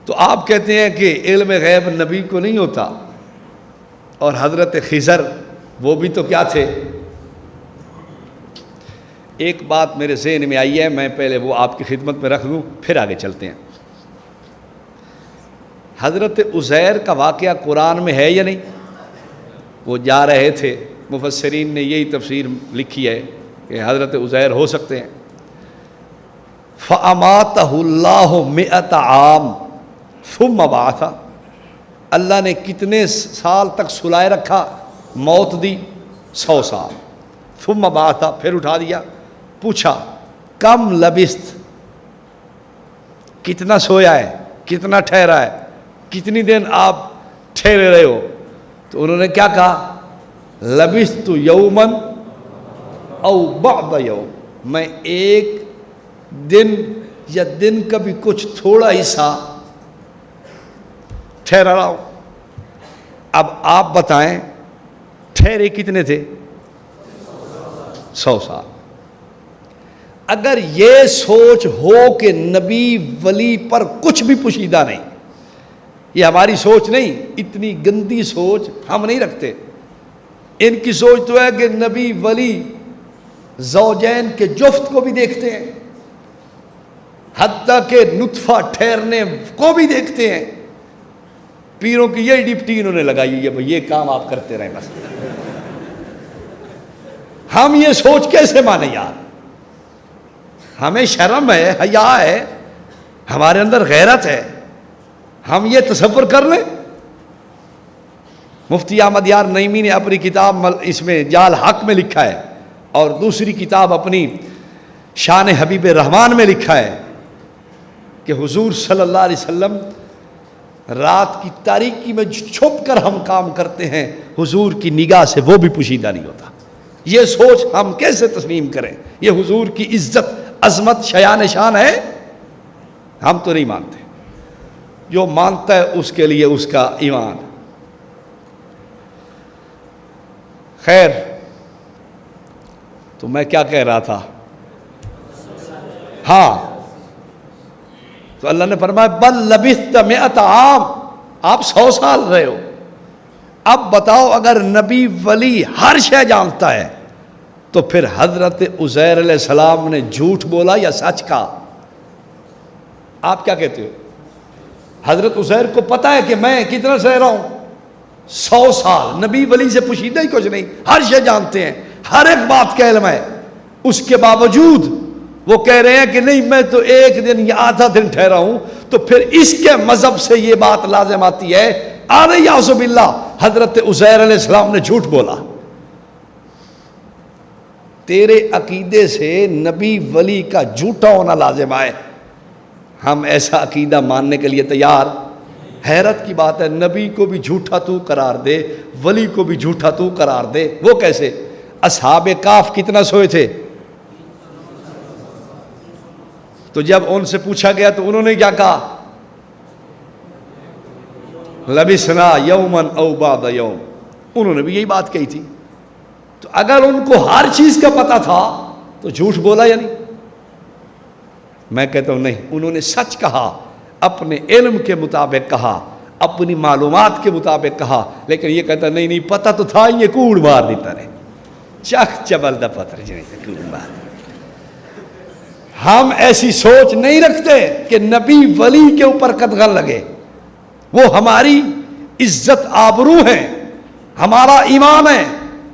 تو آپ کہتے ہیں کہ علم غیب نبی کو نہیں ہوتا، اور حضرت خضر وہ بھی تو کیا تھے. ایک بات میرے ذہن میں آئی ہے، میں پہلے وہ آپ کی خدمت میں رکھ دوں پھر آگے چلتے ہیں. حضرت عزیر کا واقعہ قرآن میں ہے یا نہیں؟ وہ جا رہے تھے، مفسرین نے یہی تفسیر لکھی ہے کہ حضرت عزیر ہو سکتے ہیں. فَأَمَاتَهُ اللَّهُ مِئَةَ عَامٍ ثُمَّ بَعَثَ، اللہ نے کتنے سال تک سلائے رکھا، موت دی 100 سال. ثُمَّ بَعَثَ، پھر اٹھا دیا. پوچھا کم لبست، کتنا سویا ہے، کتنا ٹھہرا ہے، کتنی دن آپ ٹھہرے رہے ہو؟ تو انہوں نے کیا کہا، لبست یومن او بعض یوم، میں ایک دن یا دن کا بھی کچھ تھوڑا حصہ ٹھہرا رہا ہوں. اب آپ بتائیں ٹھہرے کتنے تھے؟ 100 سال. اگر یہ سوچ ہو کہ نبی ولی پر کچھ بھی پوشیدہ نہیں، یہ ہماری سوچ نہیں، اتنی گندی سوچ ہم نہیں رکھتے. ان کی سوچ تو ہے کہ نبی ولی زوجین کے جفت کو بھی دیکھتے ہیں، حتیٰ کہ نطفہ ٹھہرنے کو بھی دیکھتے ہیں. پیروں کی یہ ڈپٹی انہوں نے لگائی ہے، بھئی یہ کام آپ کرتے رہیں بس. ہم یہ سوچ کیسے مانیں یار؟ ہمیں شرم ہے، حیا ہے، ہمارے اندر غیرت ہے، ہم یہ تصور کر لیں. مفتی احمد یار نعیمی نے اپنی کتاب اس میں جال حق میں لکھا ہے، اور دوسری کتاب اپنی شان حبیب رحمان میں لکھا ہے کہ حضور صلی اللہ علیہ وسلم رات کی تاریکی میں چھپ کر ہم کام کرتے ہیں، حضور کی نگاہ سے وہ بھی پوشیدہ نہیں ہوتا. یہ سوچ ہم کیسے تسلیم کریں؟ یہ حضور کی عزت عظمت شیان شان ہے؟ ہم تو نہیں مانتے. جو مانتا ہے اس کے لیے اس کا ایمان. خیر، تو میں کیا کہہ رہا تھا؟ ہاں، تو اللہ نے فرمایا بل لبثت 100 عام، آپ 100 سال رہے ہو. اب بتاؤ اگر نبی ولی ہر شے جانتا ہے تو پھر حضرت عزیر علیہ السلام نے جھوٹ بولا یا سچ کہا؟ آپ کیا کہتے ہو؟ حضرت عزیر کو پتا ہے کہ میں کتنا سہ رہا ہوں؟ 100 سال. نبی ولی سے پوشیدہ ہی کچھ نہیں، ہر شے جانتے ہیں، ہر ایک بات کا علم ہے. اس کے باوجود وہ کہہ رہے ہیں کہ نہیں میں تو ایک دن یا آدھا دن ٹھہرا ہوں. تو پھر اس کے مذہب سے یہ بات لازم آتی ہے، اعوذ باللہ حضرت عزیر علیہ السلام نے جھوٹ بولا. تیرے عقیدے سے نبی ولی کا جھوٹا ہونا لازم آئے، ہم ایسا عقیدہ ماننے کے لیے تیار. حیرت کی بات ہے، نبی کو بھی جھوٹا تو قرار دے، ولی کو بھی جھوٹا تو قرار دے. وہ کیسے؟ اصحاب کہف کتنا سوئے تھے؟ تو جب ان سے پوچھا گیا تو انہوں نے کیا کہا؟ لبثنا یومن او بعض یوم. انہوں نے بھی یہی بات کہی تھی. تو اگر ان کو ہر چیز کا پتہ تھا تو جھوٹ بولا یا نہیں؟ میں کہتا ہوں نہیں، انہوں نے سچ کہا، اپنے علم کے مطابق کہا، اپنی معلومات کے مطابق کہا. لیکن یہ کہتا نہیں پتہ تو تھا، یہ کوڑ مار دیتا رہے، چک چبل دا پتر کوڑ مار. ہم ایسی سوچ نہیں رکھتے کہ نبی ولی کے اوپر قدغن لگے. وہ ہماری عزت آبرو ہے، ہمارا ایمان ہے،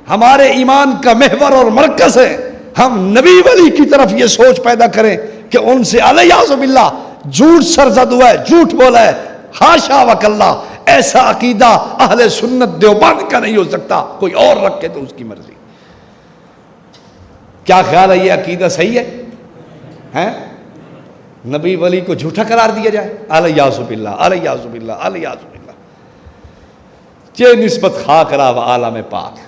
ہمارے ایمان کا محور اور مرکز ہے. ہم نبی ولی کی طرف یہ سوچ پیدا کریں کہ ان سے الیاذ باللہ جھوٹ سرزد ہوا ہے، جھوٹ بولا ہے. حاشا وکلا، ایسا عقیدہ اہل سنت دیوبند کا نہیں ہو سکتا. کوئی اور رکھے تو اس کی مرضی. کیا خیال ہے یہ عقیدہ صحیح ہے؟ نبی ولی کو جھوٹا قرار دیا جائے؟ الیاذ باللہ الیاذ باللہ الیاذ باللہ. چے نسبت خاک را و عالم پاک،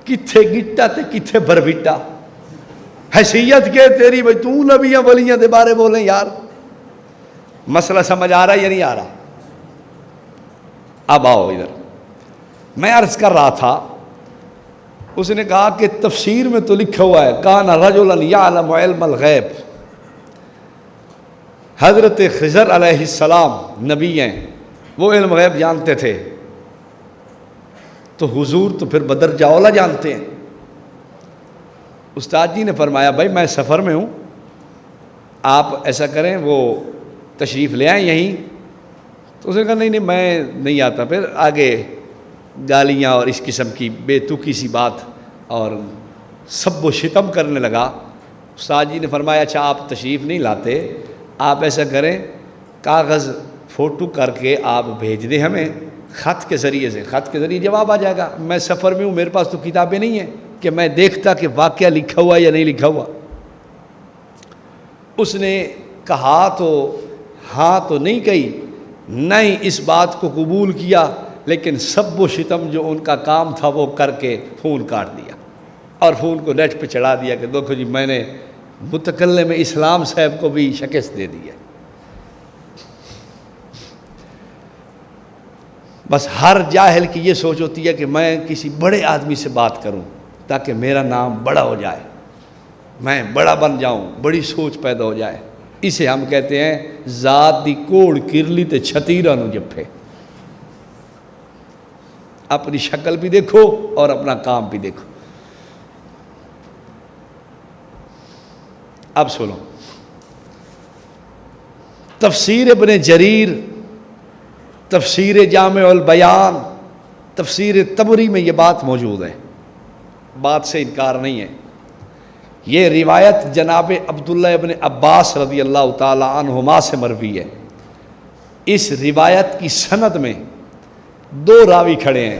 کتھے گٹا تے کتھے بربٹا. حیثیت کے تیری بھئی تو نبیاں ولیاں دے بارے بولیں یار. مسئلہ سمجھ آ رہا ہے یا نہیں آ رہا؟ اب آؤ ادھر. میں عرض کر رہا تھا، اس نے کہا کہ تفسیر میں تو لکھا ہوا ہے کان رجلا یعلم علم الغیب، حضرت خضر علیہ السلام نبی ہیں، وہ علم غیب جانتے تھے، تو حضور تو پھر بدر جاولا جانتے ہیں. استاد جی نے فرمایا بھائی میں سفر میں ہوں، آپ ایسا کریں وہ تشریف لے آئیں یہیں. تو اس نے کہا نہیں میں نہیں آتا. پھر آگے گالیاں اور اس قسم کی بے تکی سی بات اور سب و شتم کرنے لگا. استاد جی نے فرمایا اچھا آپ تشریف نہیں لاتے، آپ ایسا کریں کاغذ فوٹو کر کے آپ بھیج دیں ہمیں خط کے ذریعے سے، خط کے ذریعے جواب آ جائے گا. میں سفر میں ہوں، میرے پاس تو کتابیں نہیں ہیں کہ میں دیکھتا کہ واقعہ لکھا ہوا یا نہیں لکھا ہوا. اس نے کہا تو ہاں تو نہیں کہی، نہیں اس بات کو قبول کیا، لیکن سب و شتم جو ان کا کام تھا وہ کر کے فون کاٹ دیا اور فون کو نیٹ پہ چڑھا دیا کہ دیکھو جی میں نے متکلم اسلام صاحب کو بھی شکست دے دی ہے. بس ہر جاہل کی یہ سوچ ہوتی ہے کہ میں کسی بڑے آدمی سے بات کروں تاکہ میرا نام بڑا ہو جائے، میں بڑا بن جاؤں، بڑی سوچ پیدا ہو جائے. اسے ہم کہتے ہیں ذات دی کوڑ کرلی تے چھتیرا نو جپے. اپنی شکل بھی دیکھو اور اپنا کام بھی دیکھو. اب سنو، تفسیر ابن جریر، تفسیر جامع البیان، تفسیر طبری میں یہ بات موجود ہے، بات سے انکار نہیں ہے. یہ روایت جناب عبداللہ ابن عباس رضی اللہ تعالی عنہما سے مروی ہے. اس روایت کی سند میں دو راوی کھڑے ہیں،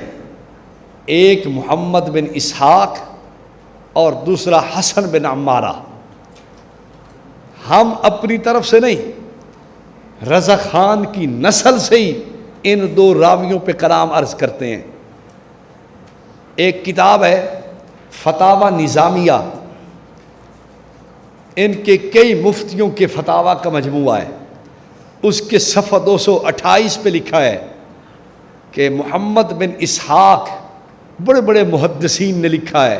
ایک محمد بن اسحاق اور دوسرا حسن بن عمارہ. ہم اپنی طرف سے نہیں، رضا خان کی نسل سے ہی ان دو راویوں پہ کلام عرض کرتے ہیں. ایک کتاب ہے فتاوی نظامیہ، ان کے کئی مفتیوں کے فتاوی کا مجموعہ ہے. اس کے صفحہ 228 پہ لکھا ہے کہ محمد بن اسحاق، بڑے بڑے محدثین نے لکھا ہے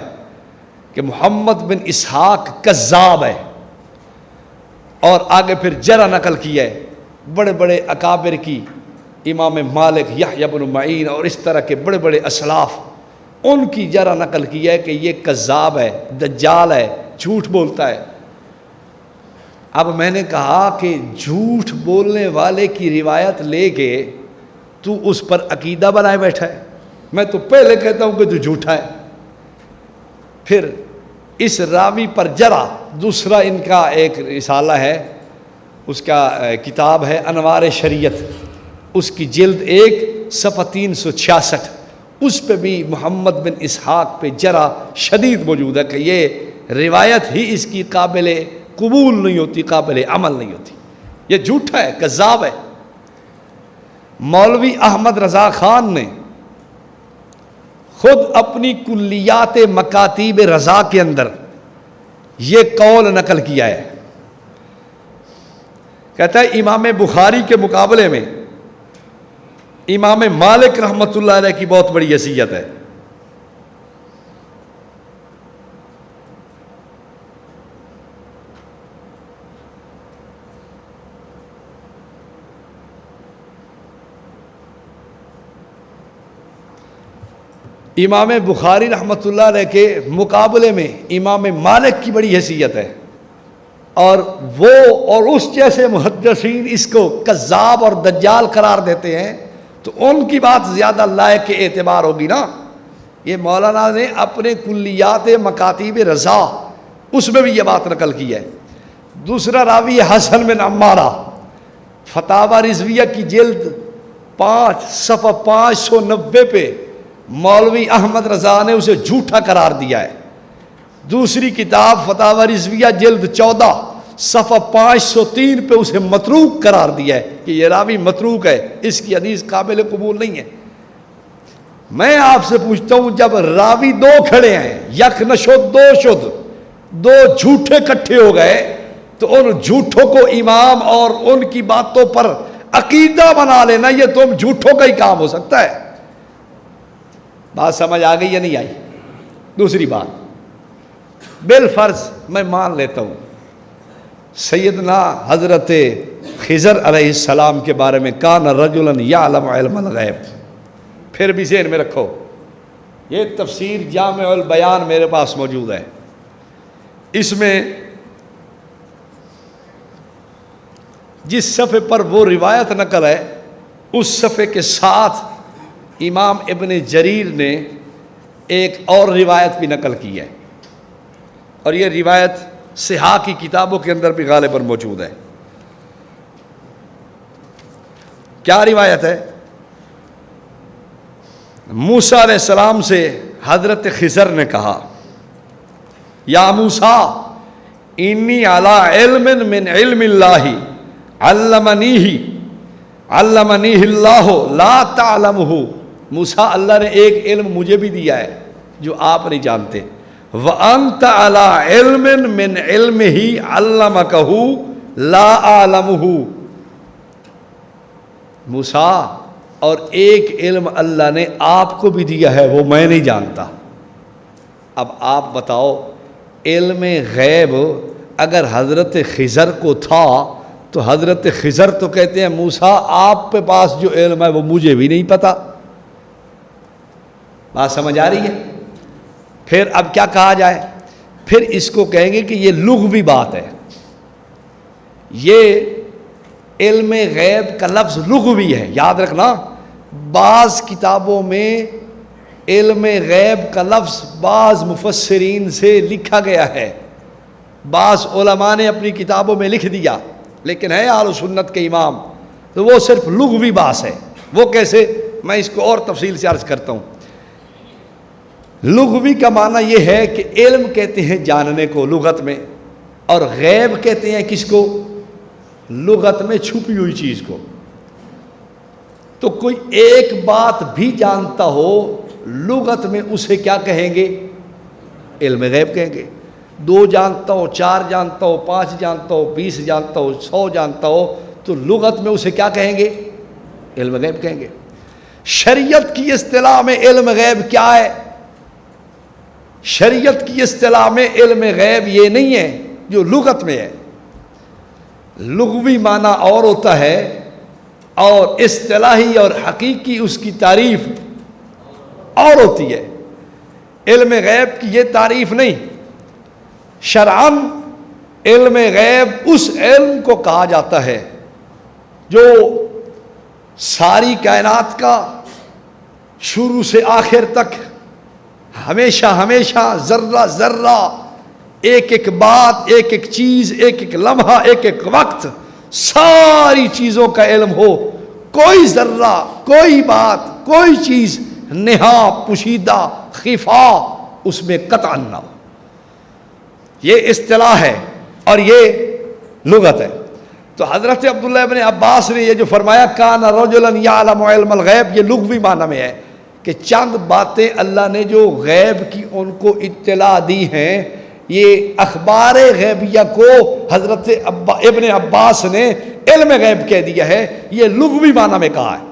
کہ محمد بن اسحاق کذاب ہے، اور آگے پھر جرح نقل کیا ہے بڑے بڑے اکابر کی، امام مالک، یحییٰ بن معین اور اس طرح کے بڑے بڑے اسلاف، ان کی جرح نقل کیا ہے کہ یہ کذاب ہے، دجال ہے، جھوٹ بولتا ہے. اب میں نے کہا کہ جھوٹ بولنے والے کی روایت لے کے تو اس پر عقیدہ بنائے بیٹھا ہے. میں تو پہلے کہتا ہوں کہ تو جھوٹا ہے. پھر اس راوی پر جرح، دوسرا ان کا ایک رسالہ ہے، اس کا کتاب ہے انوار شریعت، اس کی جلد 1 صفحہ 366، اس پہ بھی محمد بن اسحاق پہ جرح شدید موجود ہے کہ یہ روایت ہی اس کی قابل قبول نہیں ہوتی، قابل عمل نہیں ہوتی، یہ جھوٹا ہے، کذاب ہے. مولوی احمد رضا خان نے خود اپنی کلیات مکاتیب رضا کے اندر یہ قول نقل کیا ہے. کہتا ہے امام بخاری کے مقابلے میں امام مالک رحمۃ اللہ علیہ کی بہت بڑی حیثیت ہے. امام بخاری رحمۃ اللہ علیہ کے مقابلے میں امام مالک کی بڑی حیثیت ہے، اور وہ اور اس جیسے محدثین اس کو کذاب اور دجال قرار دیتے ہیں، تو ان کی بات زیادہ لائق اعتبار ہوگی نا. یہ مولانا نے اپنے کلیات مکاتیب رضا اس میں بھی یہ بات نقل کی ہے. دوسرا راوی حسن بن عمارہ، فتاوی رضویہ کی جلد 5 صفحہ 590 پہ مولوی احمد رضا نے اسے جھوٹا قرار دیا ہے. دوسری کتاب فتاوی رضویہ جلد 14 صفحہ 503 پہ اسے متروک قرار دیا ہے کہ یہ راوی متروک ہے، اس کی حدیث قابل قبول نہیں ہے. میں آپ سے پوچھتا ہوں، جب راوی 2 کھڑے ہیں، یک نشد 2 شد، 2 جھوٹے کٹھے ہو گئے، تو ان جھوٹوں کو امام اور ان کی باتوں پر عقیدہ بنا لینا یہ تم جھوٹوں کا ہی کام ہو سکتا ہے. بات سمجھ آ گئی یا نہیں آئی؟ دوسری بات، بالفرض میں مان لیتا ہوں سیدنا حضرت خضر علیہ السلام کے بارے میں کان رجلا یعلم علم الغیب، پھر بھی ذہن میں رکھو یہ تفسیر جامع البیان میرے پاس موجود ہے، اس میں جس صفحے پر وہ روایت نقل ہے اس صفحے کے ساتھ امام ابن جریر نے ایک اور روایت بھی نقل کی ہے، اور یہ روایت صحاح کی کتابوں کے اندر بھی غالباً موجود ہے. کیا روایت ہے؟ موسیٰ علیہ السلام سے حضرت خضر نے کہا یا موسیٰ انی علی علم من علم اللہ علمنیہ اللہ لا تعلمہ. موسیٰ اللہ نے ایک علم مجھے بھی دیا ہے جو آپ نہیں جانتے. وَأَنْتَ عَلَىٰ عِلْمٍ مِّنْ عِلْمِهِ عَلَّمَكَهُ لَا أَعْلَمُهُ. موسیٰ اور ایک علم اللہ نے آپ کو بھی دیا ہے وہ میں نہیں جانتا. اب آپ بتاؤ علم غیب اگر حضرت خضر کو تھا تو حضرت خضر تو کہتے ہیں موسیٰ آپ کے پاس جو علم ہے وہ مجھے بھی نہیں پتا. بات سمجھ آ رہی ہے؟ پھر اب کیا کہا جائے؟ پھر اس کو کہیں گے کہ یہ لغوی بات ہے. یہ علم غیب کا لفظ لغوی ہے، یاد رکھنا. بعض کتابوں میں علم غیب کا لفظ بعض مفسرین سے لکھا گیا ہے، بعض علماء نے اپنی کتابوں میں لکھ دیا، لیکن ہے اہل سنت کے امام تو وہ صرف لغوی بات ہے. وہ کیسے؟ میں اس کو اور تفصیل سے عرض کرتا ہوں. لغوی کا معنی یہ ہے کہ علم کہتے ہیں جاننے کو لغت میں، اور غیب کہتے ہیں کس کو؟ لغت میں چھپی ہوئی چیز کو. تو کوئی ایک بات بھی جانتا ہو لغت میں اسے کیا کہیں گے؟ علم غیب کہیں گے. 2 جانتا ہو، 4 جانتا ہو، 5 جانتا ہو، 20 جانتا ہو، 100 جانتا ہو تو لغت میں اسے کیا کہیں گے؟ علم غیب کہیں گے. شریعت کی اصطلاح میں علم غیب کیا ہے؟ شریعت کی اصطلاح میں علم غیب یہ نہیں ہے جو لغت میں ہے. لغوی معنی اور ہوتا ہے اور اصطلاحی اور حقیقی اس کی تعریف اور ہوتی ہے. علم غیب کی یہ تعریف نہیں. شرعاً علم غیب اس علم کو کہا جاتا ہے جو ساری کائنات کا شروع سے آخر تک ہمیشہ ہمیشہ ذرہ ذرہ ایک ایک بات، ایک ایک چیز، ایک ایک لمحہ، ایک ایک وقت، ساری چیزوں کا علم ہو. کوئی ذرہ، کوئی بات، کوئی چیز نہا پوشیدہ خفا اس میں قطعا نہ ہو. یہ اصطلاح ہے اور یہ لغت ہے. تو حضرت عبداللہ ابن عباس نے یہ جو فرمایا کان رجلا یعلم علم الغیب، یہ لغوی معنی میں ہے کہ چند باتیں اللہ نے جو غیب کی ان کو اطلاع دی ہیں، یہ اخبار غیبیہ کو حضرت ابن عباس نے علم غیب کہہ دیا ہے. یہ لغوی معنی میں کہا ہے.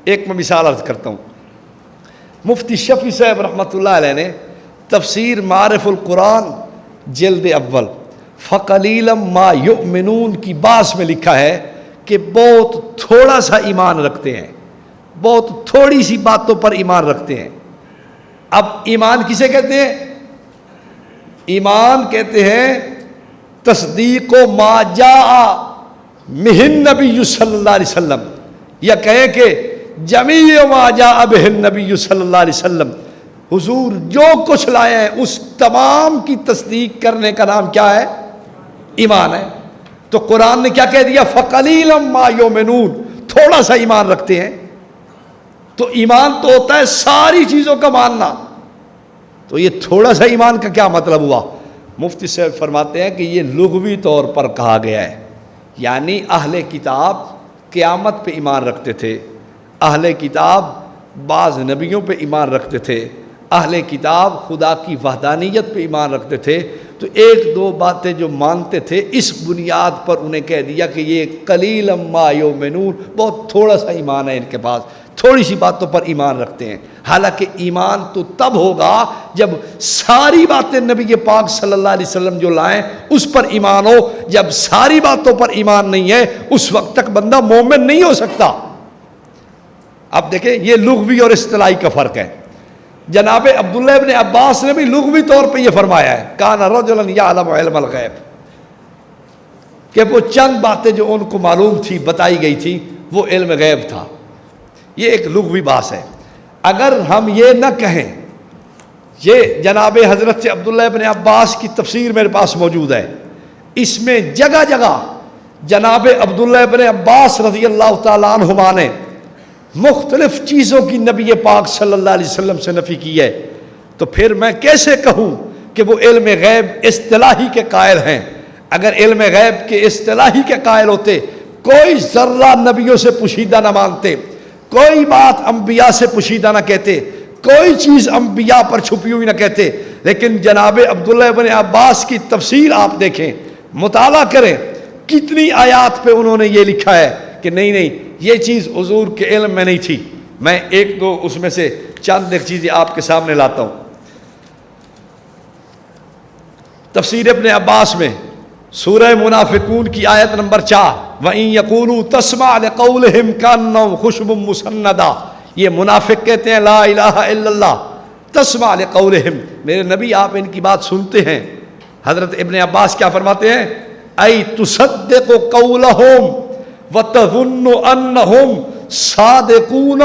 ایک میں مثال عرض کرتا ہوں. مفتی شفیع صاحب رحمۃ اللہ علیہ نے تفسیر معارف القرآن جلد اول فقلیلا ما یؤمنون کی باس میں لکھا ہے کہ بہت تھوڑا سا ایمان رکھتے ہیں، بہت تھوڑی سی باتوں پر ایمان رکھتے ہیں. اب ایمان کسے کہتے ہیں؟ ایمان کہتے ہیں تصدیق و ما جاء بہ النبی صلی اللہ علیہ وسلم، یا کہیں کہ جمیع ما جاء بہ النبی صلی اللہ علیہ وسلم، حضور جو کچھ لائے ہیں اس تمام کی تصدیق کرنے کا نام کیا ہے؟ ایمان ہے. تو قرآن نے کیا کہہ دیا؟ فقلیلا ما یؤمنون، تھوڑا سا ایمان رکھتے ہیں. تو ایمان تو ہوتا ہے ساری چیزوں کا ماننا. تو یہ تھوڑا سا ایمان کا کیا مطلب ہوا؟ مفتی صاحب فرماتے ہیں کہ یہ لغوی طور پر کہا گیا ہے، یعنی اہل کتاب قیامت پہ ایمان رکھتے تھے، اہل کتاب بعض نبیوں پہ ایمان رکھتے تھے، اہل کتاب خدا کی وحدانیت پہ ایمان رکھتے تھے. تو ایک دو باتیں جو مانتے تھے اس بنیاد پر انہیں کہہ دیا کہ یہ قلیلا ما یؤمنون، بہت تھوڑا سا ایمان ہے ان کے پاس، تھوڑی سی باتوں پر ایمان رکھتے ہیں۔ حالانکہ ایمان تو تب ہوگا جب ساری باتیں نبی پاک صلی اللہ علیہ وسلم جو لائیں اس پر ایمان ہو۔ جب ساری باتوں پر ایمان نہیں ہے اس وقت تک بندہ مومن نہیں ہو سکتا۔ اب دیکھیں یہ لغوی اور اصطلاحی کا فرق ہے۔ جناب عبداللہ ابن عباس نے بھی لغوی طور پہ یہ فرمایا ہے کان رجلا یعلم علم الغیب، کہ وہ چند باتیں جو ان کو معلوم تھی بتائی گئی تھی وہ علم غیب تھا۔ یہ ایک لغوی بات ہے۔ اگر ہم یہ نہ کہیں، یہ جناب حضرت عبداللہ ابن عباس کی تفسیر میرے پاس موجود ہے، اس میں جگہ جگہ جناب عبداللہ ابن عباس رضی اللہ تعالیٰ عنہما نے مختلف چیزوں کی نبی پاک صلی اللہ علیہ وسلم سے نفی کی ہے، تو پھر میں کیسے کہوں کہ وہ علم غیب اصطلاحی کے قائل ہیں؟ اگر علم غیب کے اصطلاحی کے قائل ہوتے، کوئی ذرہ نبیوں سے پوشیدہ نہ مانتے، کوئی بات انبیاء سے پوشیدہ نہ کہتے، کوئی چیز انبیاء پر چھپی ہوئی نہ کہتے، لیکن جناب عبداللہ ابن عباس کی تفسیر آپ دیکھیں، مطالعہ کریں، کتنی آیات پہ انہوں نے یہ لکھا ہے کہ نہیں نہیں یہ چیز حضور کے علم میں نہیں تھی۔ میں ایک دو اس میں سے چند ایک چیزیں آپ کے سامنے لاتا ہوں۔ تفسیر ابن عباس میں سورہ منافقون کی آیت نمبر 4 وَإِن يَقُولُوا تَسْمَعْ لِقَوْلِهِمْ كَأَنَّهُمْ خُشُبٌ مُّسَنَّدَةٌ، یہ منافق کہتے ہیں لا الہ الا اللہ، تسمع لقولہم، میرے نبی آپ ان کی بات سنتے ہیں۔ حضرت ابن عباس کیا فرماتے ہیں؟ اَيْ تُصَدِّقُ قَوْلَهُمْ وَتَظُنُّ أَنَّهُمْ صَادِقُونَ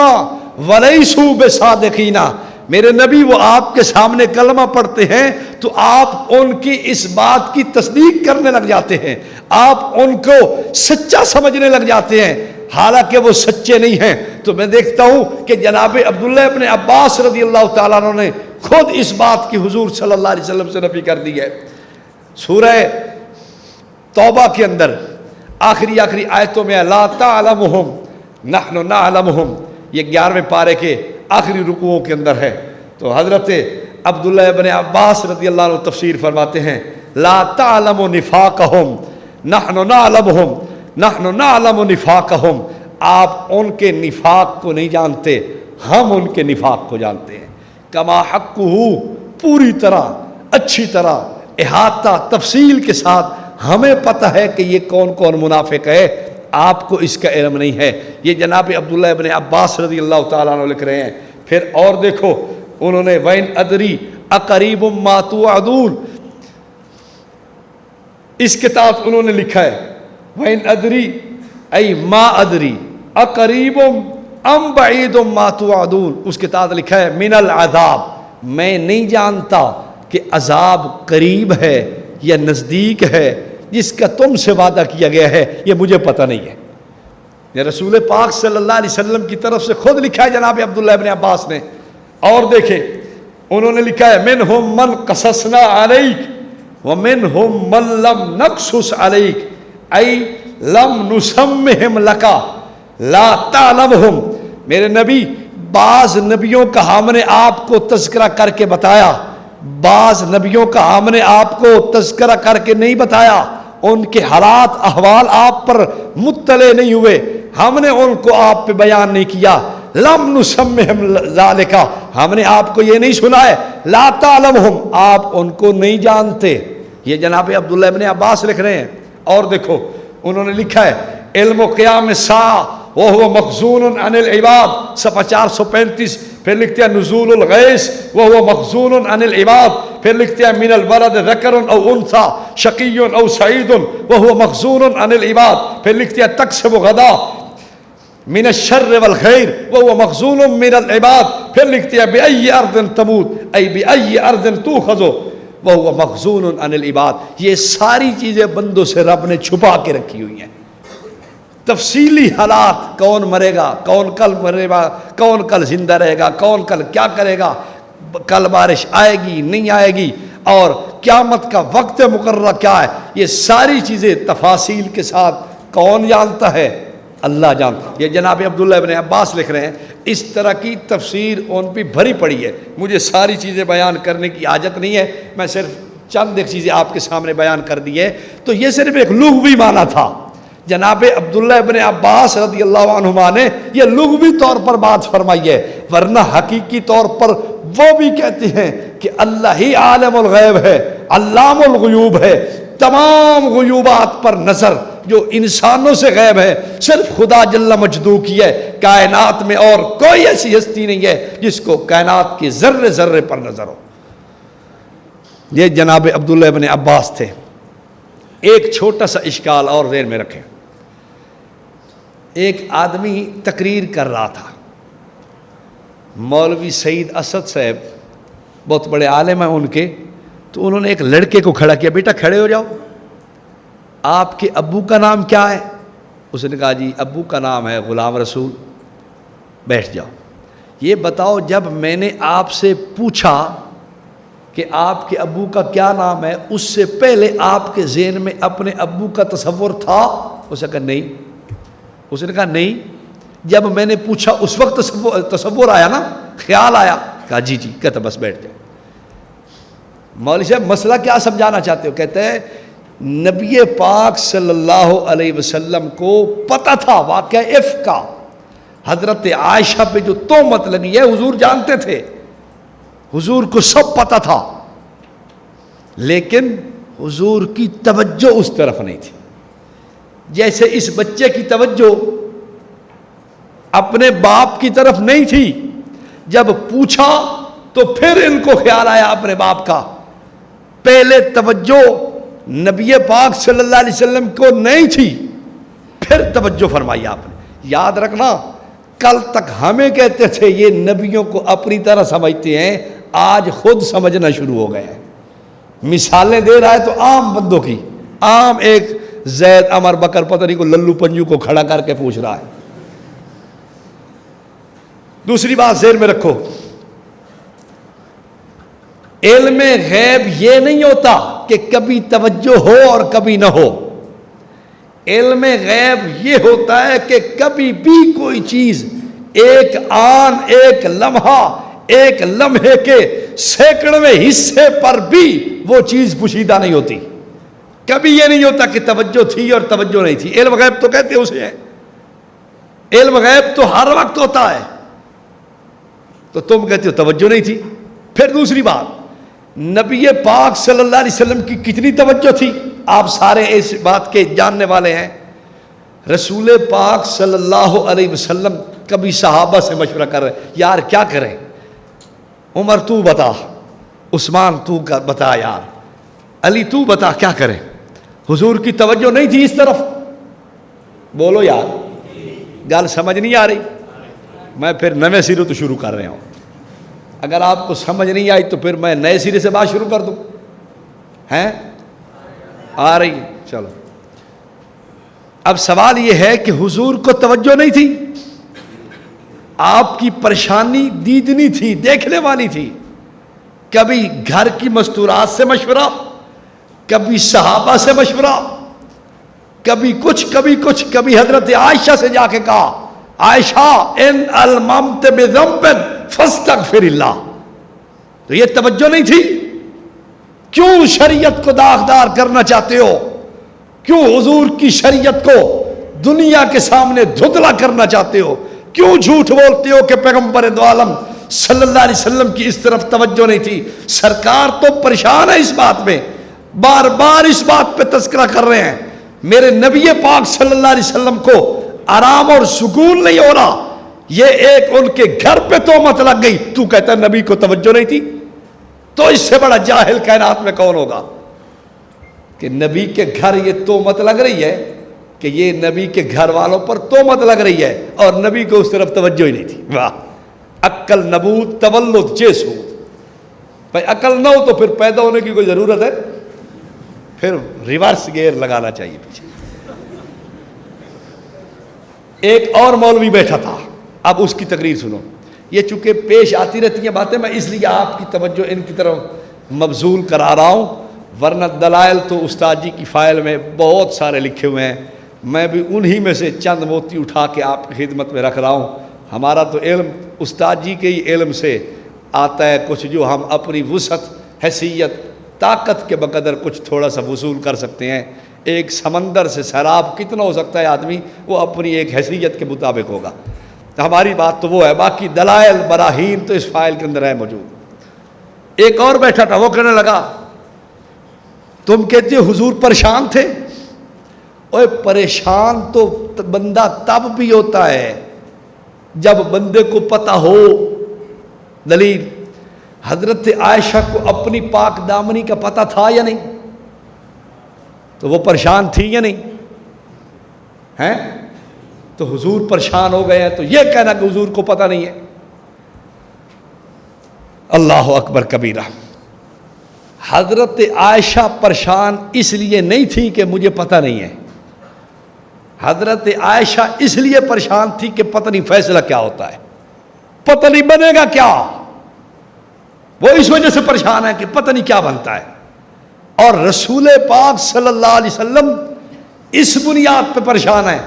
وَلَيْسُوا بِصَادِقِينَ، میرے نبی وہ آپ کے سامنے کلمہ پڑھتے ہیں تو آپ ان کی اس بات کی تصدیق کرنے لگ جاتے ہیں، آپ ان کو سچا سمجھنے لگ جاتے ہیں حالانکہ وہ سچے نہیں ہیں۔ تو میں دیکھتا ہوں کہ جناب عبداللہ ابن عباس رضی اللہ تعالیٰ عنہ نے خود اس بات کی حضور صلی اللہ علیہ وسلم سے نفی کر دی ہے۔ سورہ توبہ کے اندر آخری آیتوں میں لا تعلمہم نحن نعلمہم، یہ 11ویں پارے کے آخری رکوعوں کے اندر ہے۔ تو حضرت عبداللہ ابن عباس رضی اللہ عنہ تفسیر فرماتے ہیں لا تعلم نفاقہم نحن نعلمہم، نحن نعلم نفاقہم، آپ ان کے نفاق کو نہیں جانتے، ہم ان کے نفاق کو جانتے ہیں۔ کما حقہ، پوری طرح اچھی طرح احاطہ تفصیل کے ساتھ ہمیں پتہ ہے کہ یہ کون کون منافق ہے، آپ کو اس کا علم نہیں ہے۔ یہ جناب عبداللہ ابن عباس رضی اللہ تعالیٰ عنہ لکھ رہے ہیں۔ پھر اور دیکھو انہوں نے وَإِنْ أَدْرِي أَقَرِيبٌ مَا تُوعَدُونَ، اس کے تحت انہوں نے لکھا ہے وَإِنْ أَدْرِي أي ما أدري أقريب أم بعيد ما توعدون، اس کے تحت لکھا ہے من العذاب، میں نہیں جانتا کہ عذاب قریب ہے یا نزدیک ہے، جس کا تم سے وعدہ کیا گیا ہے یہ مجھے پتہ نہیں ہے۔ یہ رسول پاک صلی اللہ علیہ وسلم کی طرف سے خود لکھا ہے جناب عبداللہ ابن عباس نے۔ اور دیکھیں انہوں نے لکھا ہے منہم من قصصنا علیک ومنہم من لم نقصص علیک ای لم نسمہم لکا لا تعلمہم، میرے نبی بعض نبیوں کا ہم نے آپ کو تذکرہ کر کے بتایا، بعض نبیوں کا ہم نے آپ کو تذکرہ کر کے نہیں بتایا، ان کے حالات احوال آپ پر مطلع نہیں ہوئے، ہم نے ان کو آپ پہ بیان نہیں کیا۔ لم نسمہم ذالکا، ہم نے آپ کو یہ نہیں سنا ہے۔ لا تعلمہم، آپ ان کو نہیں جانتے، یہ جناب عبداللہ ابن عباس لکھ رہے ہیں۔ اور دیکھو انہوں نے لکھا ہے علم قیام الساعہ وہو مخزون عن العباد، صفحہ 435، پھر لکھتے ہیں نزول الغیث وہو مخزون عن العباد، پھر لکھتے ہیں من الولد ذکر او انثى شقی او سعید وہو مخزون عن العباد، پھر لکھتے ہیں تکسب غدا من الشر والخیر وہو مخزون من العباد، پھر لکھتے ہیں بأی ارض تموت ای بأی ارض تؤخذ وہو مخزون عن العباد۔ یہ ساری چیزیں بندوں سے رب نے چھپا کے رکھی ہوئی ہیں، تفصیلی حالات، کون مرے گا، کون کل مرے گا، کون کل زندہ رہے گا، کون کل کیا کرے گا، کل بارش آئے گی نہیں آئے گی، اور قیامت کا وقت مقررہ کیا ہے، یہ ساری چیزیں تفاصیل کے ساتھ کون جانتا ہے؟ اللہ جانتا۔ یہ جناب عبداللہ ابن عباس لکھ رہے ہیں، اس طرح کی تفسیر ان پہ بھری پڑی ہے، مجھے ساری چیزیں بیان کرنے کی حاجت نہیں ہے، میں صرف چند ایک چیزیں آپ کے سامنے بیان کر دی ہے. تو یہ صرف ایک لغوی معنی تھا. جناب عبداللہ ابن عباس رضی اللہ عنہما نے یہ لغوی طور پر بات فرمائی ہے، ورنہ حقیقی طور پر وہ بھی کہتے ہیں کہ اللہ ہی عالم الغیب ہے، علام الغیوب ہے. تمام غیوبات پر نظر جو انسانوں سے غیب ہے صرف خدا جل مجدو کی ہے. کائنات میں اور کوئی ایسی ہستی نہیں ہے جس کو کائنات کے ذرے ذرے پر نظر ہو. یہ جناب عبداللہ ابن عباس تھے. ایک چھوٹا سا اشکال اور ذہن میں رکھیں. ایک آدمی تقریر کر رہا تھا، مولوی سعید اسد صاحب بہت بڑے عالم ہیں ان کے، تو انہوں نے ایک لڑکے کو کھڑا کیا، بیٹا کھڑے ہو جاؤ، آپ کے ابو کا نام کیا ہے؟ اس نے کہا جی ابو کا نام ہے غلام رسول. بیٹھ جاؤ، یہ بتاؤ جب میں نے آپ سے پوچھا کہ آپ کے ابو کا کیا نام ہے، اس سے پہلے آپ کے ذہن میں اپنے ابو کا تصور تھا؟ اس نے کہا نہیں. اس نے کہا نہیں. جب میں نے پوچھا اس وقت تصور آیا نا، خیال آیا؟ کہا جی جی. کہتا بس بیٹھ جاؤ. مولوی صاحب مسئلہ کیا سمجھانا چاہتے ہو؟ کہتے ہیں نبی پاک صلی اللہ علیہ وسلم کو پتہ تھا واقعہ افک کا، حضرت عائشہ پہ جو تہمت لگی ہے حضور جانتے تھے، حضور کو سب پتہ تھا، لیکن حضور کی توجہ اس طرف نہیں تھی. جیسے اس بچے کی توجہ اپنے باپ کی طرف نہیں تھی، جب پوچھا تو پھر ان کو خیال آیا اپنے باپ کا. پہلے توجہ نبی پاک صلی اللہ علیہ وسلم کو نہیں تھی، پھر توجہ فرمائی آپ نے. یاد رکھنا کل تک ہمیں کہتے تھے یہ نبیوں کو اپنی طرح سمجھتے ہیں، آج خود سمجھنا شروع ہو گئے ہیں. مثالیں دے رہا ہے تو عام بندوں کی، عام ایک زید عمر بکر پتہ نہیں کو للو پنجو کو کھڑا کر کے پوچھ رہا ہے. دوسری بات ذہن میں رکھو، علم غیب یہ نہیں ہوتا کہ کبھی توجہ ہو اور کبھی نہ ہو. علم غیب یہ ہوتا ہے کہ کبھی بھی کوئی چیز ایک آن، ایک لمحہ، ایک لمحے کے سینکڑویں حصے پر بھی وہ چیز پوشیدہ نہیں ہوتی. کبھی یہ نہیں ہوتا کہ توجہ تھی اور توجہ نہیں تھی. علم غیب تو کہتے اسے ہیں، علم غیب تو ہر وقت ہوتا ہے، تو تم کہتے ہو توجہ نہیں تھی. پھر دوسری بات، نبی پاک صلی اللہ علیہ وسلم کی کتنی توجہ تھی آپ سارے اس بات کے جاننے والے ہیں. رسول پاک صلی اللہ علیہ وسلم کبھی صحابہ سے مشورہ کر رہے یار کیا کریں، عمر تو بتا، عثمان تو بتا، یار علی تو بتا کیا کریں. حضور کی توجہ نہیں تھی اس طرف؟ بولو یار، گل سمجھ نہیں آ رہی؟ میں پھر نئے سرے تو شروع کر رہا ہوں. اگر آپ کو سمجھ نہیں آئی تو پھر میں نئے سرے سے بات شروع کر دوں. ہیں آ رہی؟ چلو. اب سوال یہ ہے کہ حضور کو توجہ نہیں تھی، آپ کی پریشانی دیدنی تھی، دیکھنے والی تھی. کبھی گھر کی مستورات سے مشورہ، کبھی صحابہ سے مشورہ، کبھی کچھ، کبھی حضرت عائشہ سے جا کے کہا عائشہ ان الممت بذنب فاستغفر اللہ. تو یہ توجہ نہیں تھی؟ کیوں شریعت کو داغدار کرنا چاہتے ہو؟ کیوں حضور کی شریعت کو دنیا کے سامنے دھندلا کرنا چاہتے ہو؟ کیوں جھوٹ بولتے ہو کہ پیغمبر دو عالم صلی اللہ علیہ وسلم کی اس طرف توجہ نہیں تھی؟ سرکار تو پریشان ہے اس بات میں، بار بار اس بات پہ تذکرہ کر رہے ہیں. میرے نبی پاک صلی اللہ علیہ وسلم کو آرام اور سکون نہیں ہو رہا، یہ ایک ان کے گھر پہ تہمت لگ گئی، تو کہتا ہے نبی کو توجہ نہیں تھی؟ تو اس سے بڑا جاہل کائنات میں کون ہوگا کہ نبی کے گھر یہ تہمت لگ رہی ہے کہ یہ نبی کے گھر والوں پر تہمت لگ رہی ہے اور نبی کو اس طرف توجہ ہی نہیں تھی. واہ، عقل نبوت تولد جیسود. بھائی عقل نہ ہو تو پھر پیدا ہونے کی کوئی ضرورت ہے؟ پھر ریورس گیئر لگانا چاہیے پیچھے. ایک اور مولوی بیٹھا تھا، اب اس کی تقریر سنو. یہ چونکہ پیش آتی رہتی ہیں باتیں، میں اس لیے آپ کی توجہ ان کی طرف مبذول کرا رہا ہوں، ورنہ دلائل تو استاد جی کی فائل میں بہت سارے لکھے ہوئے ہیں. میں بھی انہی میں سے چند موتی اٹھا کے آپ کی خدمت میں رکھ رہا ہوں. ہمارا تو علم استاد جی کے ہی علم سے آتا ہے، کچھ جو ہم اپنی وسعت، حیثیت طاقت کے بقدر کچھ تھوڑا سا وصول کر سکتے ہیں. ایک سمندر سے سیلاب کتنا ہو سکتا ہے آدمی, وہ اپنی ایک حیثیت کے مطابق ہوگا. ہماری بات تو وہ ہے, باقی دلائل براہین تو اس فائل کے اندر ہے موجود. ایک اور بیٹھا تھا, وہ کہنے لگا تم کہتے ہو حضور پریشان تھے. اوے پریشان تو بندہ تب بھی ہوتا ہے جب بندے کو پتہ ہو. دلیل, حضرت عائشہ کو اپنی پاک دامنی کا پتہ تھا یا نہیں؟ تو وہ پریشان تھی یا نہیں ہیں؟ تو حضور پریشان ہو گئے ہیں تو یہ کہنا کہ حضور کو پتہ نہیں ہے. اللہ اکبر کبیرہ. حضرت عائشہ پریشان اس لیے نہیں تھی کہ مجھے پتہ نہیں ہے. حضرت عائشہ اس لیے پریشان تھی کہ پتہ نہیں فیصلہ کیا ہوتا ہے, پتہ نہیں بنے گا کیا. وہ اس وجہ سے پریشان ہے کہ پتہ نہیں کیا بنتا ہے. اور رسول پاک صلی اللہ علیہ وسلم اس بنیاد پہ پریشان ہے.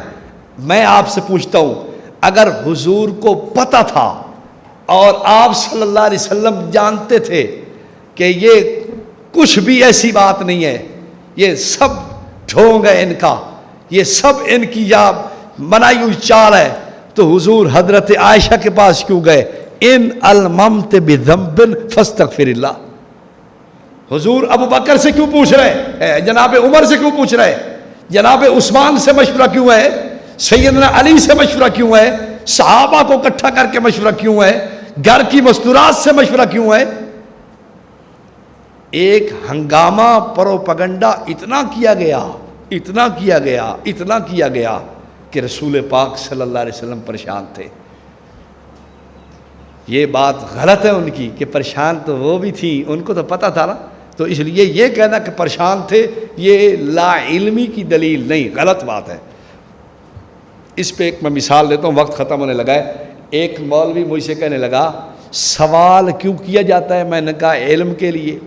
میں آپ سے پوچھتا ہوں, اگر حضور کو پتہ تھا اور آپ صلی اللہ علیہ وسلم جانتے تھے کہ یہ کچھ بھی ایسی بات نہیں ہے, یہ سب ڈھونگ ہے ان کا, یہ سب ان کی یا بنائی ہوئی چال ہے, تو حضور حضرت عائشہ کے پاس کیوں گئے؟ ان الممت بذنب فاستغفر اللہ. حضور ابو بکر سے کیوں پوچھ رہے, جناب عمر سے کیوں پوچھ رہے, جناب عثمان سے مشورہ کیوں ہے, سیدنا علی سے مشورہ کیوں ہے, صحابہ کو اکٹھا کر کے مشورہ کیوں ہے, گھر کی مستورات سے مشورہ کیوں ہے؟ ایک ہنگامہ پروپگنڈا اتنا کیا گیا, اتنا کیا گیا, اتنا کیا گیا کہ رسول پاک صلی اللہ علیہ وسلم پریشان تھے. یہ بات غلط ہے ان کی کہ پریشان تو وہ بھی تھی, ان کو تو پتہ تھا نا. تو اس لیے یہ کہنا کہ پریشان تھے یہ لا علمی کی دلیل نہیں, غلط بات ہے. اس پہ ایک میں مثال دیتا ہوں, وقت ختم ہونے لگا ہے. ایک مولوی مجھ سے کہنے لگا سوال کیوں کیا جاتا ہے؟ میں نے کہا علم کے لیے.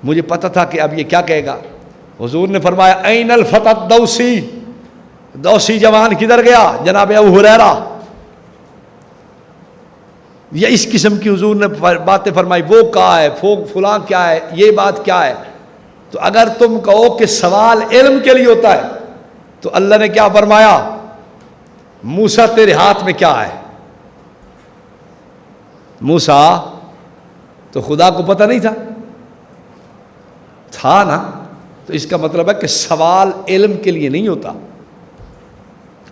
مجھے پتہ تھا کہ اب یہ کیا کہے گا. حضور نے فرمایا این الفتى الدوسی, دوسی جوان کدھر گیا؟ جناب ابو ہریرہ. یا اس قسم کی حضور نے باتیں فرمائی, وہ کہا ہے, فلاں کیا ہے, یہ بات کیا ہے. تو اگر تم کہو کہ سوال علم کے لیے ہوتا ہے تو اللہ نے کیا فرمایا؟ موسیٰ تیرے ہاتھ میں کیا ہے؟ موسیٰ تو خدا کو پتہ نہیں تھا نا. تو اس کا مطلب ہے کہ سوال علم کے لیے نہیں ہوتا.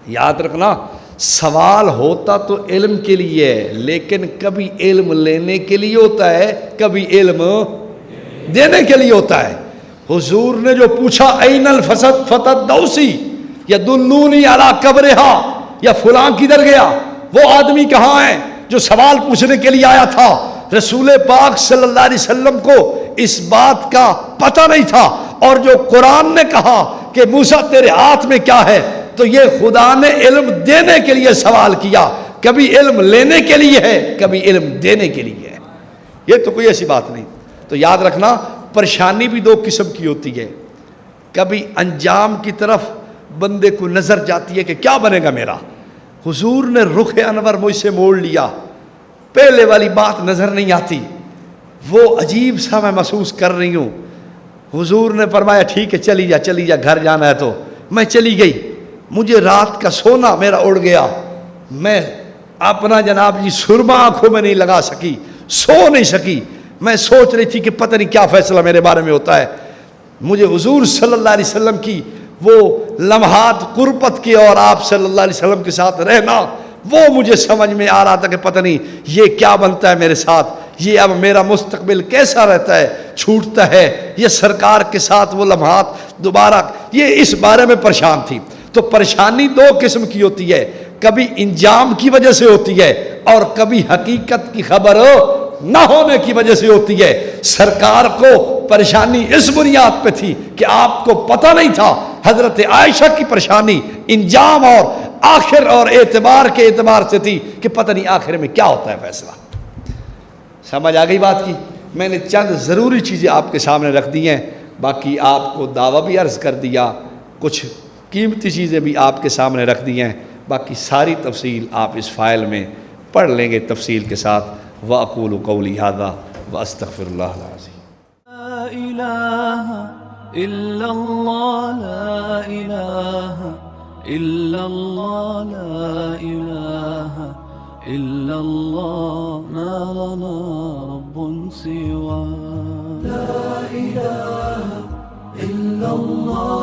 یاد رکھنا, سوال ہوتا تو علم کے لیے ہے, لیکن کبھی علم لینے کے لیے ہوتا ہے, کبھی علم دینے کے لیے ہوتا ہے. حضور نے جو پوچھا این الفتى الدوسی یدلونی علی قبرہا, یا فلاں کدھر گیا, وہ آدمی کہاں ہے جو سوال پوچھنے کے لیے آیا تھا. رسول پاک صلی اللہ علیہ وسلم کو اس بات کا پتہ نہیں تھا. اور جو قرآن نے کہا کہ موسیٰ تیرے ہاتھ میں کیا ہے, تو یہ خدا نے علم دینے کے لیے سوال کیا, کبھی علم لینے کے لیے ہے, کبھی علم دینے کے لیے ہے. یہ تو کوئی ایسی بات نہیں. تو یاد رکھنا, پریشانی بھی دو قسم کی ہوتی ہے. کبھی انجام کی طرف بندے کو نظر جاتی ہے کہ کیا بنے گا میرا. حضور نے رخ انور مجھ سے موڑ لیا, پہلے والی بات نظر نہیں آتی, وہ عجیب سا میں محسوس کر رہی ہوں. حضور نے فرمایا ٹھیک ہے چلی جا, گھر جانا ہے. تو میں چلی گئی. مجھے رات کا سونا میرا اڑ گیا. میں اپنا جناب جی سرما آنکھوں میں نہیں لگا سکی, سو نہیں سکی. میں سوچ رہی تھی کہ پتہ نہیں کیا فیصلہ میرے بارے میں ہوتا ہے. مجھے حضور صلی اللہ علیہ وسلم کی وہ لمحات قربت کی اور آپ صلی اللہ علیہ وسلم کے ساتھ رہنا, وہ مجھے سمجھ میں آ رہا تھا کہ پتہ نہیں یہ کیا بنتا ہے میرے ساتھ, یہ اب میرا مستقبل کیسا رہتا ہے, چھوٹتا ہے, یہ سرکار کے ساتھ وہ لمحات دوبارہ, یہ اس بارے میں پریشان تھی. تو پریشانی دو قسم کی ہوتی ہے, کبھی انجام کی وجہ سے ہوتی ہے اور کبھی حقیقت کی خبر نہ ہونے کی وجہ سے ہوتی ہے. سرکار کو پریشانی اس بنیاد پہ تھی کہ آپ کو پتہ نہیں تھا. حضرت عائشہ کی پریشانی انجام اور آخر اور اعتبار کے اعتبار سے تھی کہ پتہ نہیں آخر میں کیا ہوتا ہے فیصلہ. سمجھ آ گئی بات کی. میں نے چند ضروری چیزیں آپ کے سامنے رکھ دی ہیں, باقی آپ کو دعویٰ بھی عرض کر دیا, کچھ قیمتی چیزیں بھی آپ کے سامنے رکھ دی ہیں. باقی ساری تفصیل آپ اس فائل میں پڑھ لیں گے تفصیل کے ساتھ. وَأَقُولُ قَوْلِي هَذَا وَأَسْتَغْفِرُ اللَّهَ الْعَظِيمَ. إلا الله لا إله إلا الله لا إله إلا الله ما لنا رب سواه لا إله إلا الله